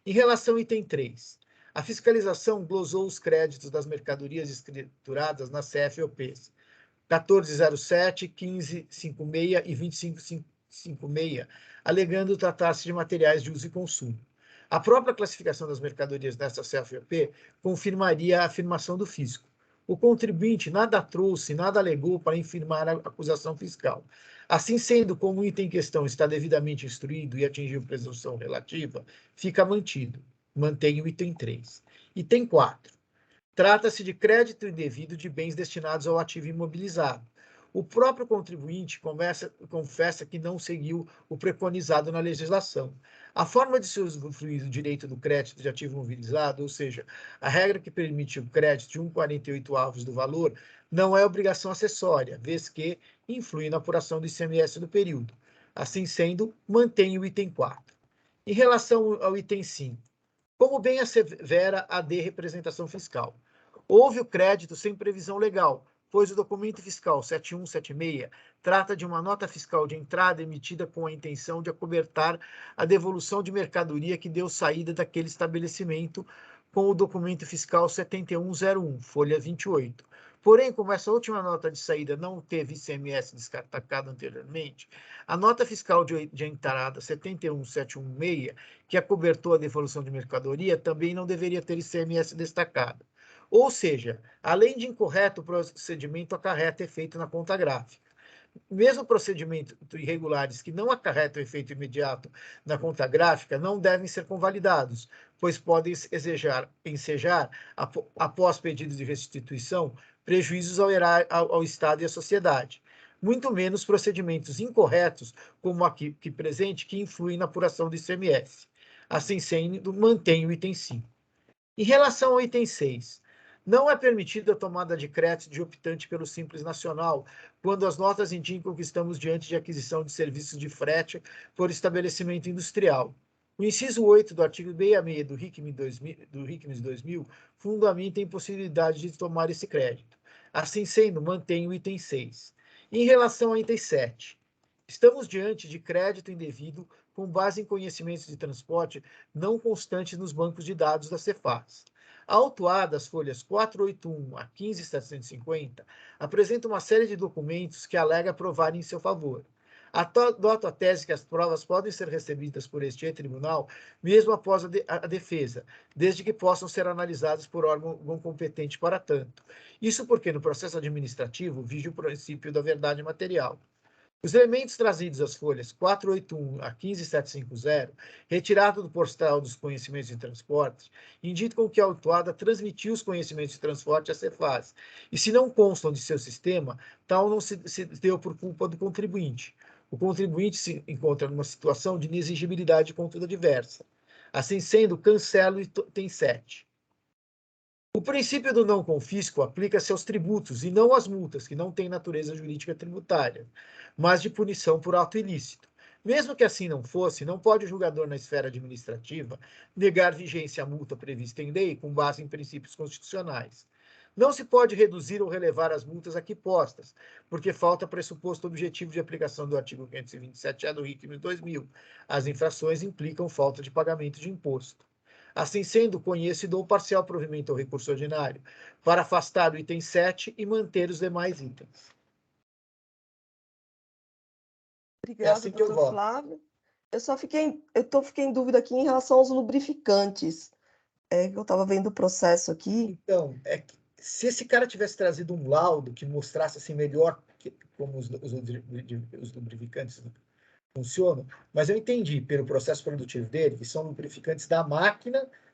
Em relação ao item 3, a fiscalização glosou os créditos das mercadorias escrituradas nas CFOPs 1407, 1556 e 2556, alegando tratar-se de materiais de uso e consumo. A própria classificação das mercadorias desta CFOP confirmaria a afirmação do fisco. O contribuinte nada trouxe, nada alegou para infirmar a acusação fiscal. Assim sendo, como o item em questão está devidamente instruído e atingiu presunção relativa, fica mantido. Mantenho o item 3. Item 4. Trata-se de crédito indevido de bens destinados ao ativo imobilizado. O próprio contribuinte confessa que não seguiu o preconizado na legislação. A forma de se usufruir do direito do crédito de ativo imobilizado, ou seja, a regra que permite o crédito de 1,48 do valor, não é obrigação acessória, vez que influi na apuração do ICMS do período. Assim sendo, mantém o item 4. Em relação ao item 5, como bem assevera a de representação fiscal, houve o crédito sem previsão legal, pois o documento fiscal 7176 trata de uma nota fiscal de entrada emitida com a intenção de acobertar a devolução de mercadoria que deu saída daquele estabelecimento com o documento fiscal 7101, folha 28. Porém, como essa última nota de saída não teve ICMS destacado anteriormente, a nota fiscal de entrada 71716, que acobertou a devolução de mercadoria, também não deveria ter ICMS destacado. Ou seja, além de incorreto, o procedimento acarreta efeito na conta gráfica. Mesmo procedimentos irregulares que não acarretam efeito imediato na conta gráfica não devem ser convalidados, pois podem ensejar, após pedido de restituição, prejuízos ao Estado e à sociedade. Muito menos procedimentos incorretos, como aqui presente, que influem na apuração do ICMS. Assim sendo, mantém o item 5. Em relação ao item 6, não é permitida a tomada de crédito de optante pelo Simples Nacional, quando as notas indicam que estamos diante de aquisição de serviços de frete por estabelecimento industrial. O inciso 8 do artigo 66 do RICMES 2000 fundamenta a impossibilidade de tomar esse crédito. Assim sendo, mantém o item 6. Em relação ao item 7, estamos diante de crédito indevido com base em conhecimentos de transporte não constantes nos bancos de dados da Cefaz. A autuada, as folhas 481 a 15750, apresenta uma série de documentos que alega provarem em seu favor. Adoto a tese que as provas podem ser recebidas por este tribunal, mesmo após a defesa, desde que possam ser analisadas por órgão competente para tanto. Isso porque, no processo administrativo, vige o princípio da verdade material. Os elementos trazidos às folhas 481 a 15750, retirado do portal dos conhecimentos de transporte, indicam que a autuada transmitiu os conhecimentos de transporte à Cefaz, e se não constam de seu sistema, tal não se deu por culpa do contribuinte. O contribuinte se encontra numa situação de inexigibilidade de conduta diversa. Assim sendo, cancelo o item 7. O princípio do não confisco aplica-se aos tributos e não às multas, que não têm natureza jurídica tributária, mas de punição por ato ilícito. Mesmo que assim não fosse, não pode o julgador na esfera administrativa negar vigência à multa prevista em lei com base em princípios constitucionais. Não se pode reduzir ou relevar as multas aqui postas, porque falta pressuposto objetivo de aplicação do artigo 527-A do RICM 2000. As infrações implicam falta de pagamento de imposto. Assim sendo, conheço e dou parcial provimento ao recurso ordinário, para afastar o item 7 e manter os demais itens. Obrigada, assim que eu doutor voto. Flávio. Fiquei em dúvida aqui em relação aos lubrificantes. Eu estava vendo o processo aqui. Então, se esse cara tivesse trazido um laudo que mostrasse assim melhor como os lubrificantes funcionam, mas eu entendi pelo processo produtivo dele que são lubrificantes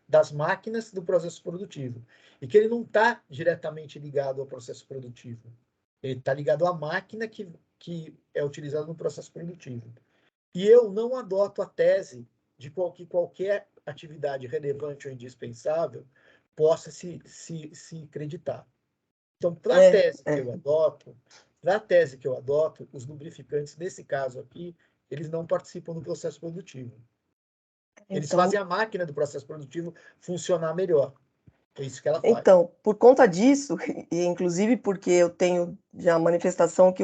das máquinas do processo produtivo, e que ele não está diretamente ligado ao processo produtivo. Ele está ligado à máquina que é utilizada no processo produtivo. E eu não adoto a tese de que qualquer atividade relevante ou indispensável possa se acreditar. Então, para a tese que eu adoto, os lubrificantes, nesse caso aqui, eles não participam do processo produtivo. Eles fazem a máquina do processo produtivo funcionar melhor. É isso que ela faz. Então, por conta disso, e inclusive porque eu tenho já a manifestação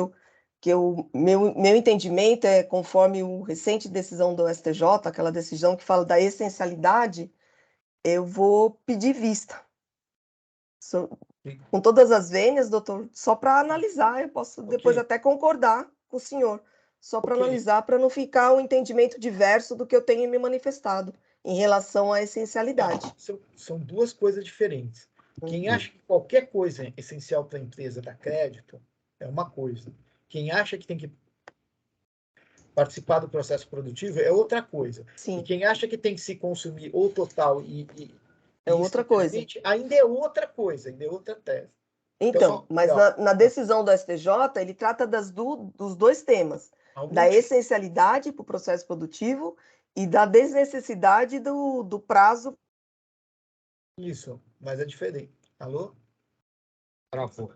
meu entendimento é conforme o recente decisão do STJ, aquela decisão que fala da essencialidade, eu vou pedir vista. Com todas as vênias, doutor, só para analisar, eu posso depois até concordar com o senhor, só para analisar, para não ficar um entendimento diverso do que eu tenho me manifestado em relação à essencialidade. São duas coisas diferentes. Quem acha que qualquer coisa é essencial para a empresa dar crédito é uma coisa. Quem acha que tem que participar do processo produtivo é outra coisa. Sim. E quem acha que tem que se consumir ou total é outra coisa. Ainda é outra coisa, ainda é outra tese. Então, mas na decisão do STJ, ele trata dos dois temas, da essencialidade para o processo produtivo e da desnecessidade do prazo. Isso, mas é diferente. Alô? Travou.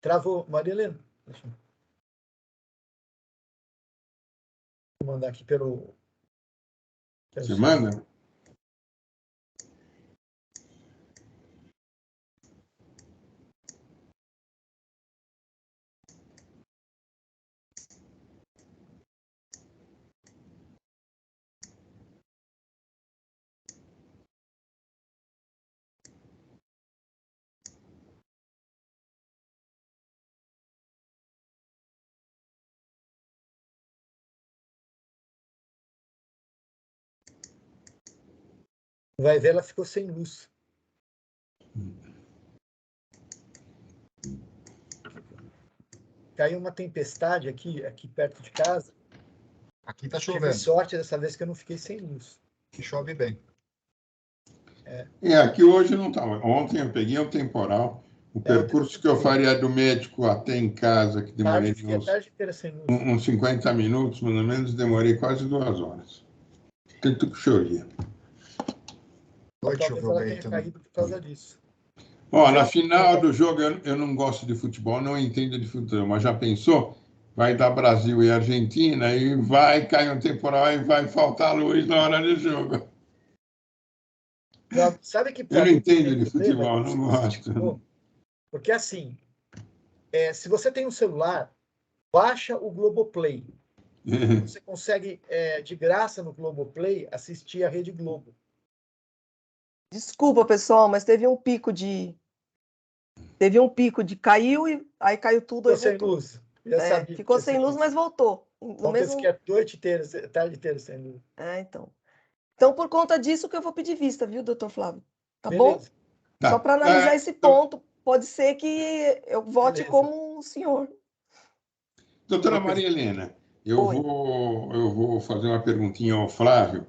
Travou. Maria Helena? Deixa eu mandar aqui pelo... Você manda? Vai ver, ela ficou sem luz. Caiu uma tempestade aqui perto de casa. Aqui está chovendo. Tive sorte dessa vez que eu não fiquei sem luz. Que chove bem. Aqui hoje não estava. Ontem eu peguei um temporal. O percurso que eu faria do médico até em casa, que demorei uns 50 minutos, mais ou menos, demorei quase 2 horas. Tanto que chovia. Talvez ela tenha caído por causa disso. Na final do jogo, eu não gosto de futebol, não entendo de futebol, mas já pensou? Vai dar Brasil e Argentina e vai cair um temporal e vai faltar luz na hora do jogo. Não, sabe que eu não entendo de futebol, não gosto. Porque assim, se você tem um celular, baixa o Globoplay. Você consegue, de graça no Globoplay, assistir a Rede Globo. Desculpa, pessoal, mas teve um pico de caiu e aí caiu tudo. Ficou sem luz. Ficou sem luz, mas voltou. Que é noite inteira, tarde inteira sem luz. Então. Então, por conta disso que eu vou pedir vista, viu, doutor Flávio? Tá Beleza. Bom? Só para analisar esse ponto. Pode ser que eu vote como o senhor. Doutora Maria Helena, eu vou fazer uma perguntinha ao Flávio.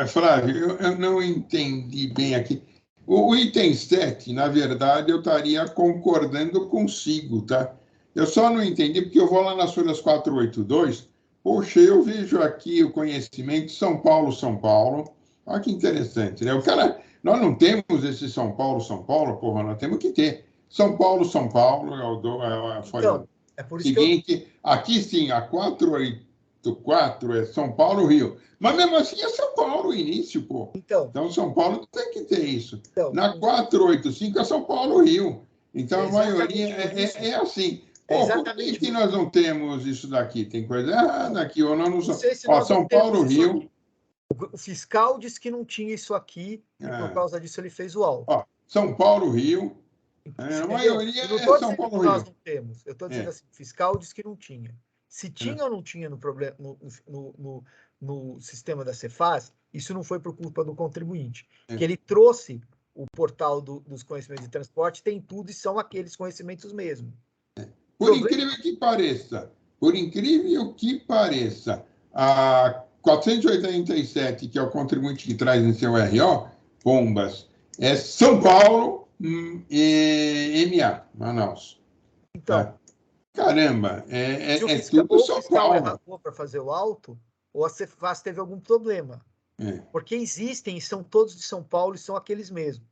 Flávio, eu não entendi bem aqui. O item 7, na verdade, eu estaria concordando consigo, tá? Eu só não entendi porque eu vou lá nas folhas 482. Poxa, eu vejo aqui o conhecimento São Paulo, Olha que interessante, né? O cara, nós não temos esse São Paulo, porra, nós temos que ter. São Paulo, foi Então, é por o isso que eu... seguinte, aqui sim, a 484 é São Paulo, Rio. Mas mesmo assim é São Paulo o início, pô. Então São Paulo tem que ter isso. Na 485 é São Paulo, Rio. Então a maioria é assim. Pô, por que nós não temos isso daqui? Tem coisa errada aqui, ou nós não somos. São Paulo, Rio. O fiscal disse que não tinha isso aqui, e por causa disso ele fez o auto. Ó, São Paulo, Rio. A maioria é São Paulo, Rio. Nós não temos. Eu estou dizendo assim, o fiscal disse que não tinha. Se tinha ou não tinha no sistema da Cefaz, isso não foi por culpa do contribuinte. Que ele trouxe o portal dos conhecimentos de transporte, tem tudo e são aqueles conhecimentos mesmo. Por incrível que pareça, a 487, que é o contribuinte que traz em seu RO, Pombas, é São Paulo e MA, Manaus. Então, tá? Caramba, tudo São Paulo. Errou para fazer o auto, ou a Cefaz teve algum problema. Porque existem, e são todos de São Paulo e são aqueles mesmos.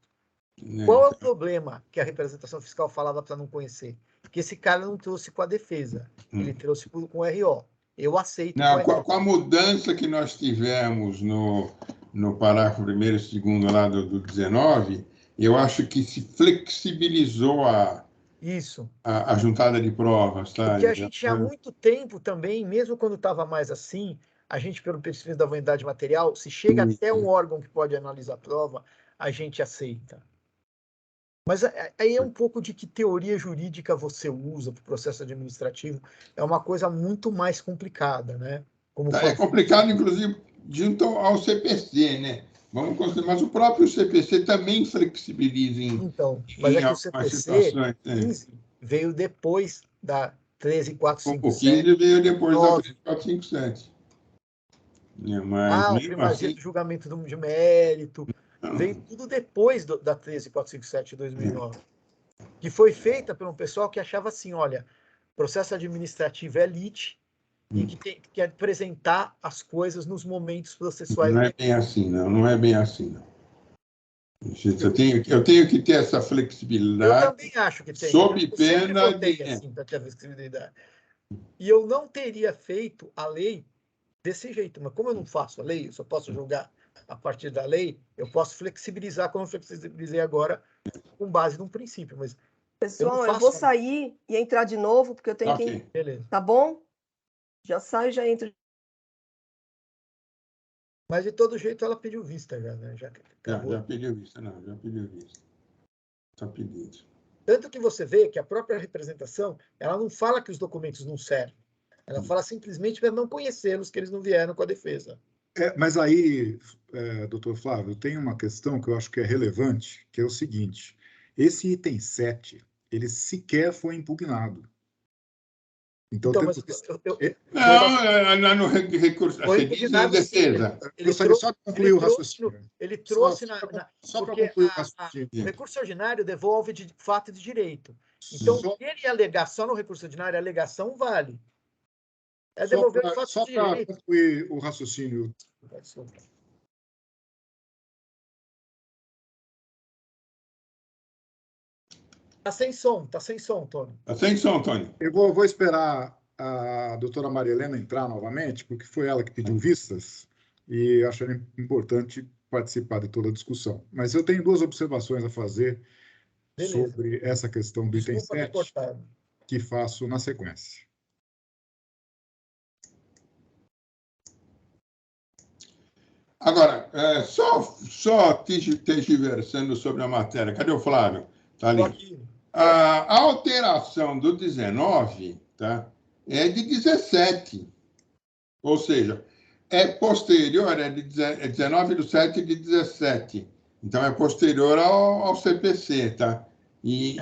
Qual é o problema que a representação fiscal falava para não conhecer? Que esse cara não trouxe com a defesa, ele trouxe com o RO. Eu aceito. Não, com a mudança que nós tivemos no parágrafo 1º e 2º lá do 19, eu acho que se flexibilizou a juntada de provas. Tá? Porque a gente há muito tempo também, mesmo quando estava mais assim, a gente, pelo perfil da validade material, se chega até um órgão que pode analisar a prova, a gente aceita. Mas aí é um pouco de que teoria jurídica você usa para o processo administrativo. É uma coisa muito mais complicada, né? É complicado, inclusive, junto ao CPC, né? Vamos considerar, mas o próprio CPC também flexibiliza mas é que o CPC 15 veio depois da 13457. O 15 veio depois da 13457. A primazia do julgamento de mérito. Veio tudo depois da 13457 de 2009, que foi feita por um pessoal que achava assim, olha, processo administrativo é elite e que tem que apresentar as coisas nos momentos processuais. Não é bem assim, não é bem assim, não. Eu tenho que ter essa flexibilidade. Eu também acho que tem. Sob pena de... assim, para ter a flexibilidade. E eu não teria feito a lei desse jeito, mas como eu não faço a lei, eu só posso julgar a partir da lei, eu posso flexibilizar como eu flexibilizei agora, com base num princípio. Mas pessoal, eu vou sair e entrar de novo, porque eu tenho que... Beleza. Tá bom? Já saio e já entro. Mas, de todo jeito, ela pediu vista já, né? Já pediu vista, já pediu vista. Está pedindo. Tanto que você vê que a própria representação, ela não fala que os documentos não servem. Ela fala simplesmente para não conhecê-los, que eles não vieram com a defesa. Mas aí, doutor Flávio, tem uma questão que eu acho que é relevante, que é o seguinte: esse item 7, ele sequer foi impugnado. Então, mas no recurso, foi impugnado, defesa. Eu gostaria só de concluir o raciocínio. Ele trouxe só para concluir o raciocínio. O recurso ordinário devolve de fato e de direito. Então, se ele alegar só no recurso ordinário, a alegação vale. É devolver o fato só de direito. Para concluir o raciocínio. Está sem som, Tony. Está sem som, Tony. Eu vou esperar a doutora Maria Helena entrar novamente, porque foi ela que pediu vistas, e acho importante participar de toda a discussão. Mas eu tenho duas observações a fazer sobre essa questão do item 7, que faço na sequência. Agora, só tergiversando sobre a matéria. Cadê o Flávio? Está ali. A alteração do 19, tá, é de 17. Ou seja, é posterior, é 19 do 7 de 17. Então, é posterior ao CPC, tá? E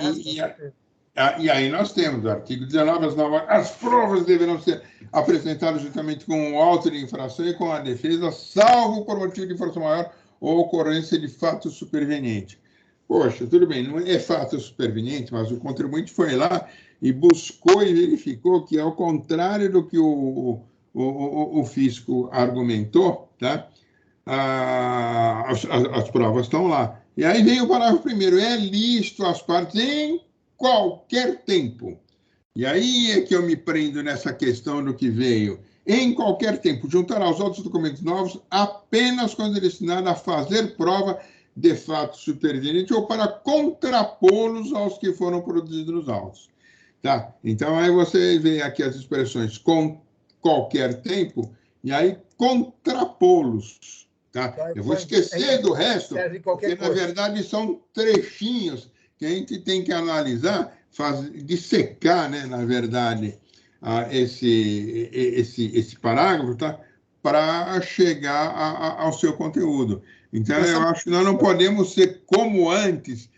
aí nós temos o artigo 19, as provas deverão ser apresentadas juntamente com o auto de infração e com a defesa, salvo por motivo de força maior ou ocorrência de fato superveniente. Poxa, tudo bem, não é fato superveniente, mas o contribuinte foi lá e buscou e verificou que, ao contrário do que o fisco argumentou, tá? as provas estão lá. E aí vem o parágrafo primeiro, é lícito às partes em qualquer tempo. E aí é que eu me prendo nessa questão do que veio. Em qualquer tempo, juntar aos outros documentos novos apenas quando destinado a fazer prova de fato superveniente ou para contrapô-los aos que foram produzidos nos autos. Tá? Então, aí você vê aqui as expressões com qualquer tempo e aí contrapô-los. Tá? Eu vou esquecer do resto, porque, na verdade, são trechinhos que a gente tem que analisar, dissecar, né, na verdade, esse parágrafo, tá? Para chegar ao seu conteúdo. Então, eu acho que nós não podemos ser, como antes,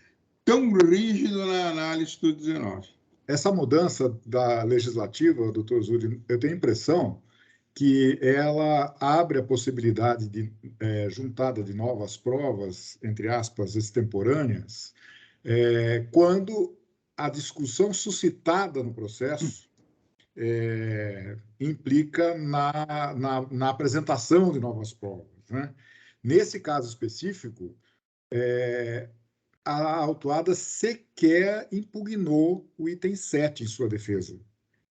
tão rígido na análise do 19. Essa mudança da legislativa, doutor Zuri, eu tenho a impressão que ela abre a possibilidade de juntada de novas provas, entre aspas, extemporâneas, quando a discussão suscitada no processo implica na apresentação de novas provas, né? Nesse caso específico, a autuada sequer impugnou o item 7 em sua defesa.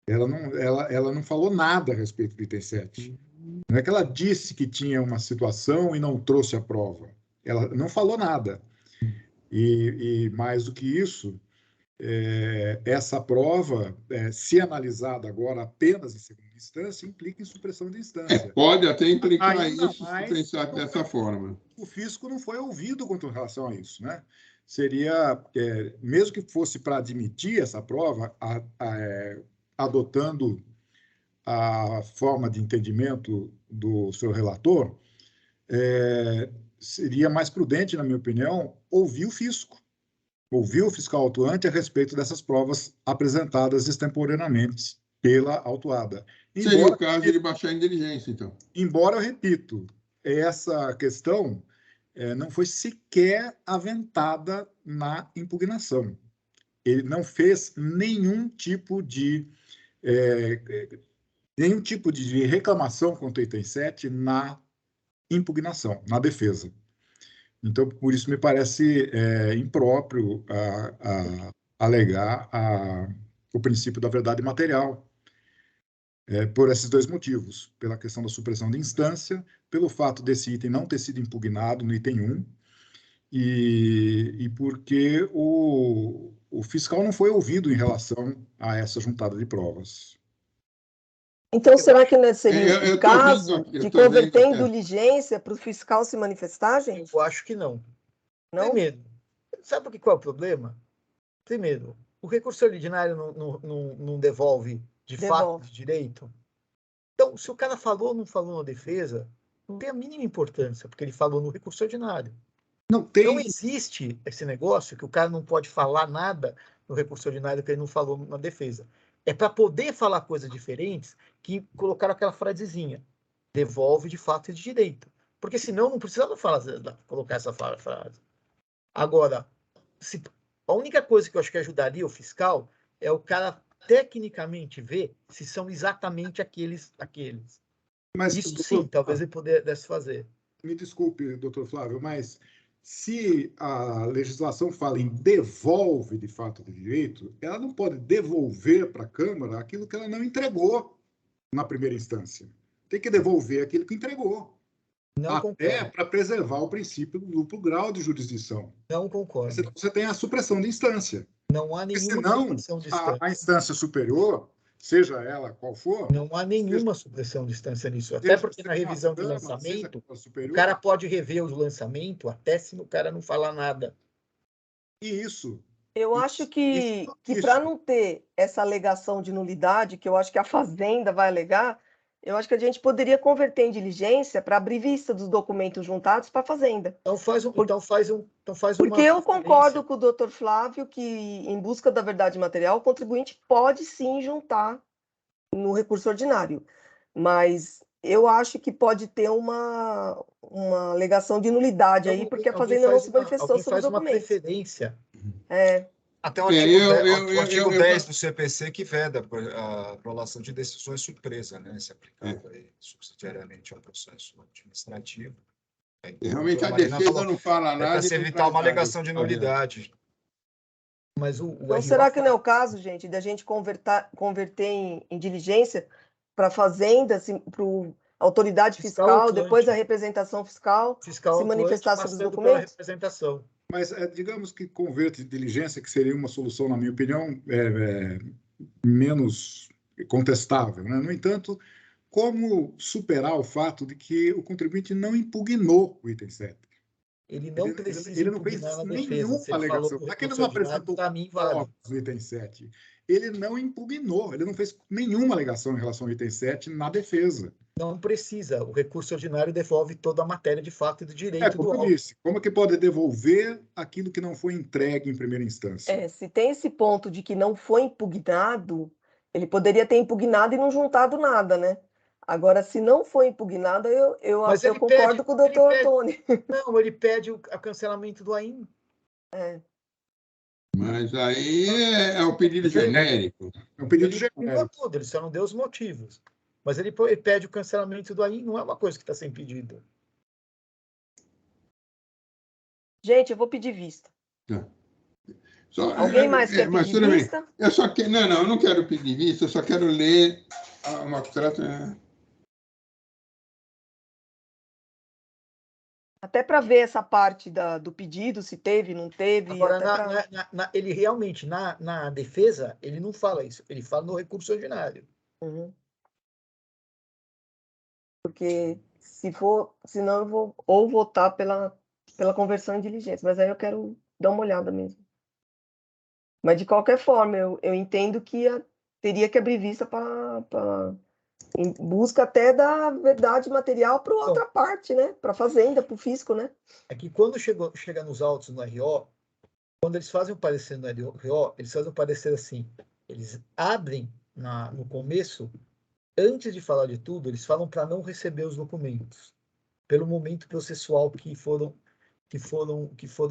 Ela não falou nada a respeito do item 7. Não é que ela disse que tinha uma situação e não trouxe a prova. Ela não falou nada. E mais do que isso, essa prova, se analisada agora apenas em segunda instância, implica em supressão de instância. Pode até implicar Ainda isso, se mais, pensar dessa forma. O fisco não foi ouvido com relação a isso, né? Seria, mesmo que fosse para admitir essa prova, adotando a forma de entendimento do seu relator, seria mais prudente, na minha opinião, ouvir o fisco, ouvir o fiscal autuante a respeito dessas provas apresentadas extemporaneamente pela autuada. Seria o caso de ele baixar em diligência, então. Embora, eu repito, essa questão não foi sequer aventada na impugnação. Ele não fez nenhum tipo de reclamação contra o item 7 na impugnação, na defesa. Então, por isso me parece impróprio alegar o princípio da verdade material, por esses dois motivos: pela questão da supressão de instância, pelo fato desse item não ter sido impugnado no item 1, e porque o fiscal não foi ouvido em relação a essa juntada de provas. Então, será que não seria o caso de converter em vendo. diligência para o fiscal se manifestar, gente? Eu acho que não. Não? Primeiro, sabe qual é o problema? Primeiro, o recurso ordinário não devolve de fato de direito. Então, se o cara falou ou não falou na defesa, não tem a mínima importância, porque ele falou no recurso ordinário. Não existe esse negócio que o cara não pode falar nada no recurso ordinário que ele não falou na defesa. É para poder falar coisas diferentes que colocaram aquela frasezinha: devolve de fato e de direito. Porque senão não precisava colocar essa frase. Agora, a única coisa que eu acho que ajudaria o fiscal é o cara tecnicamente ver se são exatamente aqueles. Mas, isso doutor, sim, talvez ele pudesse fazer. Me desculpe, doutor Flávio, mas se a legislação fala em devolve de fato de direito, ela não pode devolver para a Câmara aquilo que ela não entregou na primeira instância. Tem que devolver aquilo que entregou. Não até para preservar o princípio do duplo grau de jurisdição. Não concordo. Você tem a supressão de instância. Não há nenhuma supressão de instância. A instância superior, seja ela qual for... Não há nenhuma supressão de instância nisso. Até porque na revisão de lançamento, o cara pode rever o lançamento até se o cara não falar nada. Isso. Eu acho que para não ter essa alegação de nulidade, que eu acho que a Fazenda vai alegar, eu acho que a gente poderia converter em diligência para abrir vista dos documentos juntados para a Fazenda. Então faz Porque eu concordo com o doutor Flávio que, em busca da verdade material, o contribuinte pode sim juntar no recurso ordinário. Mas eu acho que pode ter uma alegação de nulidade aí, porque a Fazenda não se manifestou sobre o documento. Faz uma preferência. Até o artigo 10 do CPC que veda a prolação de decisões surpresa, né? Se aplicado aí subsidiariamente ao processo administrativo. Realmente a Marina defesa falou, não fala é nada. para se e não evitar traz uma nada. alegação de nulidade. Mas o Então, RO será que não é o caso, gente, da gente converter em diligência para a Fazenda, para a autoridade Fiscal fiscal, atuante. depois a representação fiscal, fiscal se atuante manifestar sobre os passando pela documentos? representação. Mas digamos que converte de diligência, que seria uma solução, na minha opinião, menos contestável, né? No entanto, como superar o fato de que o contribuinte não impugnou o item 7? Ele não precisa Ele não impugnar fez na defesa. nenhuma Se ele falou alegação. que o Aquele recurso não ordinário, apresentou para mim, vale. provas do item 7. Ele não impugnou, ele não fez nenhuma alegação em relação ao item 7 na defesa. Não precisa. O recurso ordinário devolve toda a matéria de fato e do direito do Como eu auto. disse, como é que pode devolver aquilo que não foi entregue em primeira instância? Se tem esse ponto de que não foi impugnado, ele poderia ter impugnado e não juntado nada, né? Agora, se não foi impugnado, eu Mas ele concordo com o doutor Tony. Não, ele pede o cancelamento do AIM. Mas aí é o pedido genérico. É um pedido Ele genérico. impugnou tudo, ele só não deu os motivos. Mas ele pede o cancelamento do AIM, não é uma coisa que está sem pedido. Gente, eu vou pedir vista. Alguém mais quer pedir vista? Eu só quero, não, eu não quero pedir vista, eu só quero ler uma trata. Até para ver essa parte do pedido, se teve, não teve. Agora, ele realmente, na defesa, ele não fala isso. Ele fala no recurso ordinário. Uhum. Porque senão eu vou ou votar pela conversão em diligência, mas aí eu quero dar uma olhada mesmo. Mas, de qualquer forma, eu entendo que teria que abrir vista em busca até da verdade material para outra parte, né? Para a Fazenda, para o fisco, né? É que quando chega nos autos no RO, quando eles fazem o parecer no RO, eles fazem o parecer assim, eles abrem no começo, antes de falar de tudo, eles falam para não receber os documentos, pelo momento processual que foram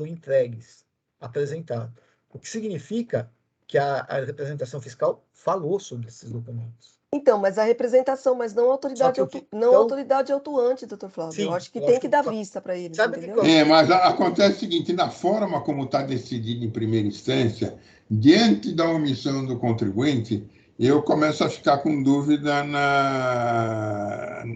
entregues, apresentados. O que significa que a representação fiscal falou sobre esses documentos. Então, mas a representação, mas não a autoridade, autoridade autuante, doutor Flávio. Sim, eu acho que tem que dar vista para eles, entendeu? Mas acontece o seguinte, na forma como está decidido em primeira instância, diante da omissão do contribuinte, eu começo a ficar com dúvida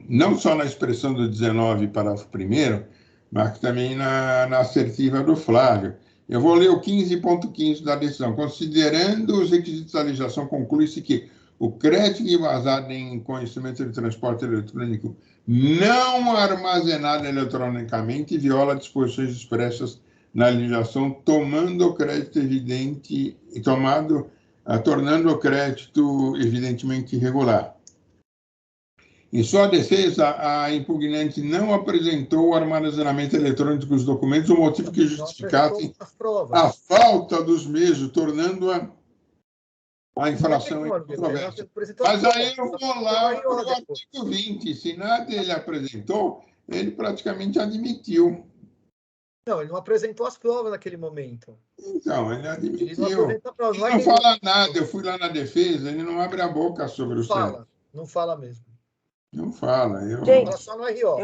não só na expressão do 19, parágrafo 1º, mas também na assertiva do Flávio. Eu vou ler o 15.15 da decisão. Considerando os requisitos da legislação, conclui-se que o crédito embasado em conhecimento de transporte eletrônico não armazenado eletronicamente viola disposições expressas na legislação, tornando o crédito evidentemente irregular. Em sua defesa, a impugnante não apresentou o armazenamento eletrônico dos documentos, o motivo que justificasse a falta dos mesmos, tornando-a a infração incontroversa. Mas aí eu vou lá para o artigo 20. Se nada ele apresentou, ele praticamente admitiu. Não, ele não apresentou as provas naquele momento. Então, ele admitiu. Ele não apresenta provas. Ele não fala nada. Eu fui lá na defesa, ele não abre a boca sobre o certo. Não fala mesmo. Não fala. Gente, só no RO.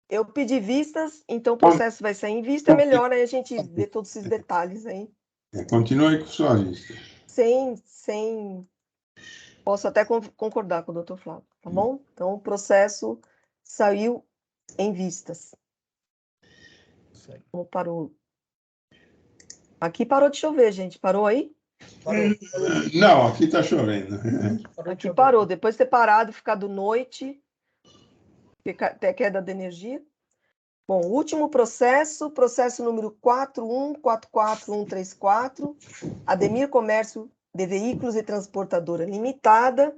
Eu pedi vistas, então o processo vai sair em vista, é melhor aí a gente ver todos esses detalhes aí. Continue com sua vista. Posso até concordar com o doutor Flávio, tá bom? Então, o processo saiu em vistas. Parou. Aqui parou de chover, gente. Parou aí? Parou. Não, aqui está chovendo. Aqui parou. Depois de ter parado, ficado noite, até queda de energia. Bom, último processo número 4144134, Ademir Comércio de Veículos e Transportadora Limitada,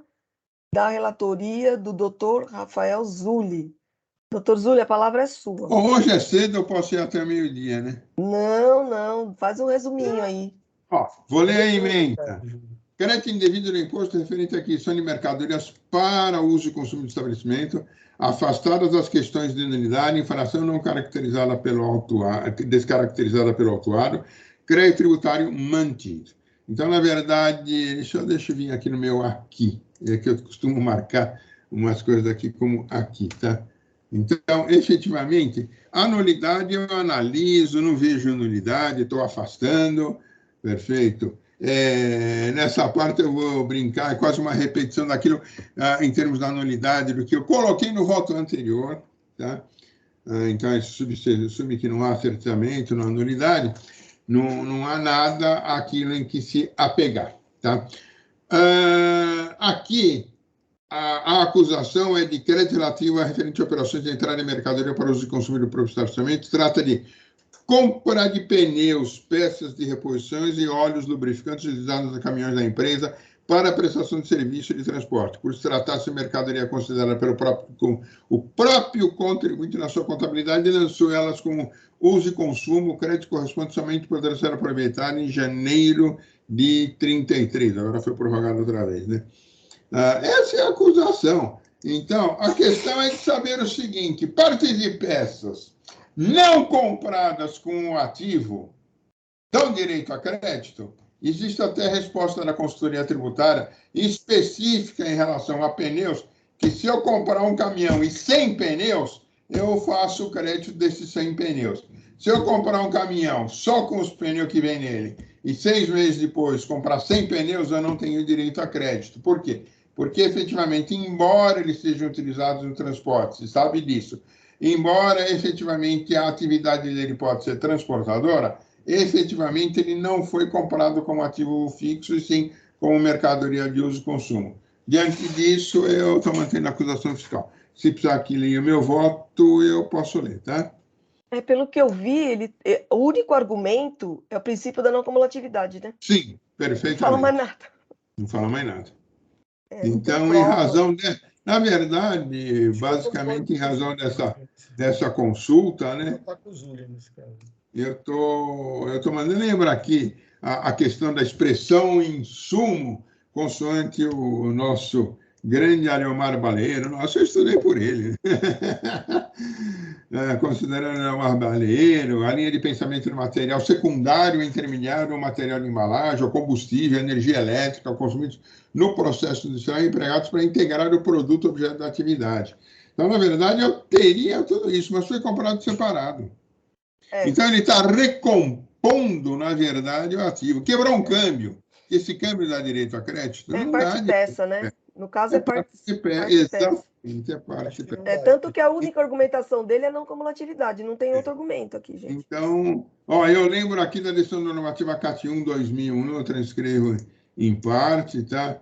da relatoria do doutor Rafael Zulli. Doutor Zulli, a palavra é sua. Hoje é cedo, eu posso ir até meio-dia, né? Não, faz um resuminho aí. Vou ler a emenda. Crédito indevido do imposto referente à aquisição de mercadorias para uso e consumo de estabelecimento, afastadas das questões de nulidade, infração não caracterizada descaracterizada pelo autuado, crédito tributário mantido. Então, na verdade, deixa eu vir aqui no meu aqui, é que eu costumo marcar umas coisas aqui como aqui, tá? Então, efetivamente, a nulidade eu analiso, não vejo nulidade, estou afastando, perfeito. Nessa parte eu vou brincar, é quase uma repetição daquilo em termos da nulidade, do que eu coloquei no voto anterior, tá? Então, isso subsume que não há acertamento, não há nulidade, não há nada aquilo em que se apegar, tá? Aqui, a acusação é de crédito relativo a referente a operações de entrada em mercadoria para uso e consumo do próprio estabelecimento. Trata de compra de pneus, peças de reposições e óleos lubrificantes utilizados nos caminhões da empresa para a prestação de serviço de transporte. Por se tratar-se de mercadoria considerada pelo o próprio contribuinte na sua contabilidade, lançou elas como uso e consumo. O crédito corresponde somente poderá ser aproveitado em janeiro de 33. Agora foi prorrogado outra vez, né? Essa é a acusação. Então, a questão é de saber o seguinte: partes e peças não compradas com o ativo dão direito a crédito? Existe até resposta da consultoria tributária específica em relação a pneus, que se eu comprar um caminhão e 100 pneus, eu faço o crédito desses 100 pneus. Se eu comprar um caminhão só com os pneus que vem nele e 6 meses depois comprar 100 pneus, eu não tenho direito a crédito. Por quê? Porque, efetivamente, embora eles sejam utilizados no transporte, se sabe disso, embora, efetivamente, a atividade dele pode ser transportadora, efetivamente, ele não foi comprado como ativo fixo, e sim como mercadoria de uso e consumo. Diante disso, eu estou mantendo a acusação fiscal. Se precisar que leia o meu voto, eu posso ler, tá? Pelo que eu vi, o único argumento é o princípio da não cumulatividade, né? Sim, perfeitamente. Não fala mais nada. Não fala mais nada. Não Então, em razão na verdade, basicamente, em razão dessa consulta, né? Eu tô mandando lembrar aqui a questão da expressão insumo, consoante o nosso grande Ariomar Baleiro. Nossa, eu estudei por ele. Considerando Ariomar Baleiro, a linha de pensamento do material secundário, intermediário, o material de embalagem, o combustível, a energia elétrica, consumidos no processo industrial e empregados para integrar o produto objeto da atividade. Então, na verdade, eu teria tudo isso, mas foi comprado separado. Então, ele está recompondo, na verdade, o ativo. Quebrou um câmbio. Esse câmbio dá direito a crédito? Não parte dá. Peça, né? No caso, é parte peça. Exatamente, é parte peça. Tanto que a única argumentação dele é não cumulatividade. Não tem outro argumento aqui, gente. Então, eu lembro aqui da decisão da normativa CAT 1/2001, eu transcrevo em parte, tá?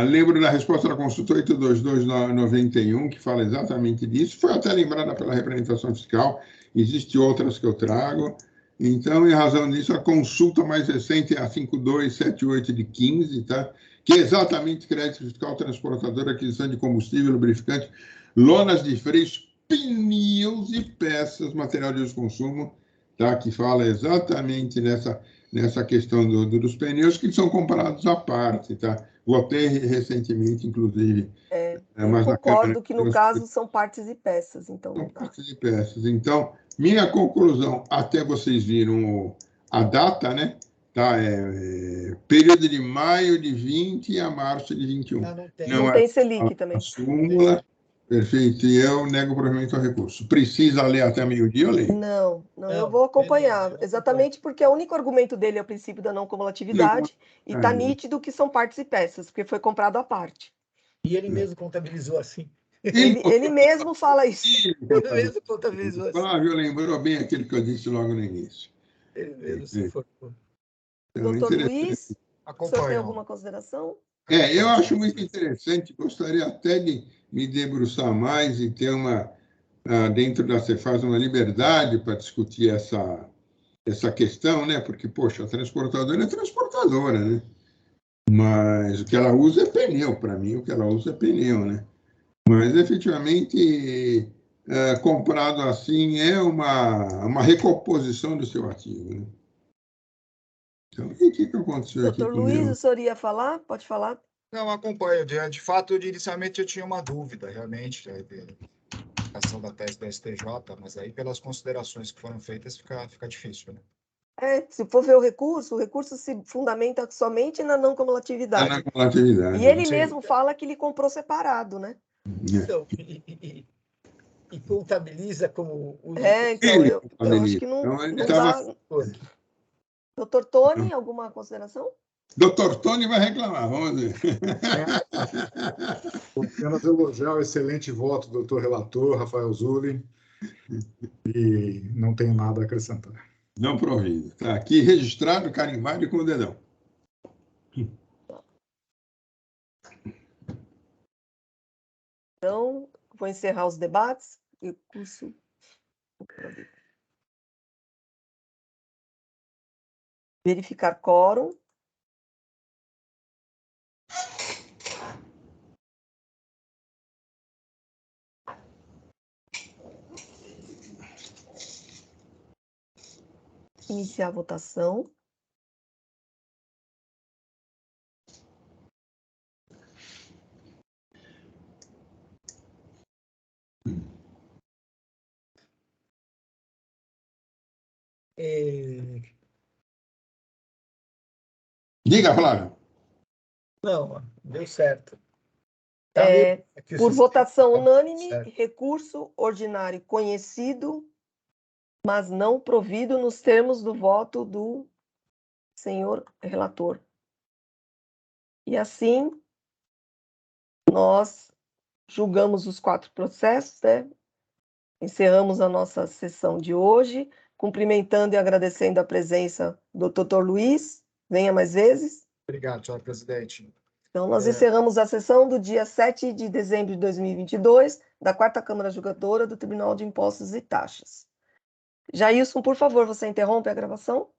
Lembro da resposta da consultora 822/91, que fala exatamente disso. Foi até lembrada pela representação fiscal. Existem outras que eu trago. Então, em razão disso, a consulta mais recente é a 5278 de 15, tá? Que é exatamente crédito fiscal transportador, aquisição de combustível, lubrificante, lonas de freios, pneus e peças, material de uso e consumo, tá? Que fala exatamente nessa questão dos pneus, que são comprados à parte, tá? Votei recentemente, inclusive. Eu concordo que, no caso, são partes e peças. Então, são partes e peças. Então, minha conclusão, até vocês viram a data, né? Tá? Período de maio de 20 a março de 21. Não tem Selic também. A súmula, perfeito. E eu nego o provimento ao recurso. Precisa ler até meio-dia, eu leio. Não, eu vou acompanhar. Exatamente porque o único argumento dele é o princípio da não cumulatividade e está nítido que são partes e peças, porque foi comprado à parte. E ele mesmo contabilizou assim. Ele mesmo fala isso. Ele mesmo contabilizou assim. Flávio lembrou bem aquilo que eu disse logo no início. Ele mesmo se formou. Doutor Luiz, o senhor tem alguma consideração? Eu acho muito interessante, gostaria até de me debruçar mais e ter dentro da Cefaz, uma liberdade para discutir essa questão, né? Porque, poxa, a transportadora é transportadora, né? Mas o que ela usa é pneu, para mim, o que ela usa é pneu, né? Mas, efetivamente, comprado assim, é uma recomposição do seu ativo, né? Então, o que aconteceu aqui Doutor Luiz, o senhor ia falar? Pode falar. Não, acompanho. De fato, inicialmente eu tinha uma dúvida, realmente, a ação da tese do STJ, mas aí, pelas considerações que foram feitas, fica difícil, né? Se for ver o recurso se fundamenta somente na não cumulatividade. Na cumulatividade. E ele mesmo fala que ele comprou separado, né? Então, e contabiliza como uso. Então, Ele eu acho contabiliza. que não, Então, ele não tava- dá. Doutor Tony, alguma consideração? Dr. Tony vai reclamar, vamos ver. Vou apenas elogiar o excelente voto do doutor relator, Rafael Zulli, e não tenho nada a acrescentar. Não provida. Está aqui registrado, carimbado e com o dedão. Então, vou encerrar os debates. Recurso. Verificar quórum. Iniciar a votação. Diga, Flávio. Não, deu certo. Aqui o Por sistema votação tá unânime, certo. recurso ordinário conhecido, mas não provido nos termos do voto do senhor relator. E assim, nós julgamos os 4 processos, né? Encerramos a nossa sessão de hoje, cumprimentando e agradecendo a presença do doutor Luiz. Venha mais vezes. Obrigado, senhora presidente. Então, nós encerramos a sessão do dia 7 de dezembro de 2022, da 4ª Câmara Julgadora do Tribunal de Impostos e Taxas. Jailson, por favor, você interrompe a gravação?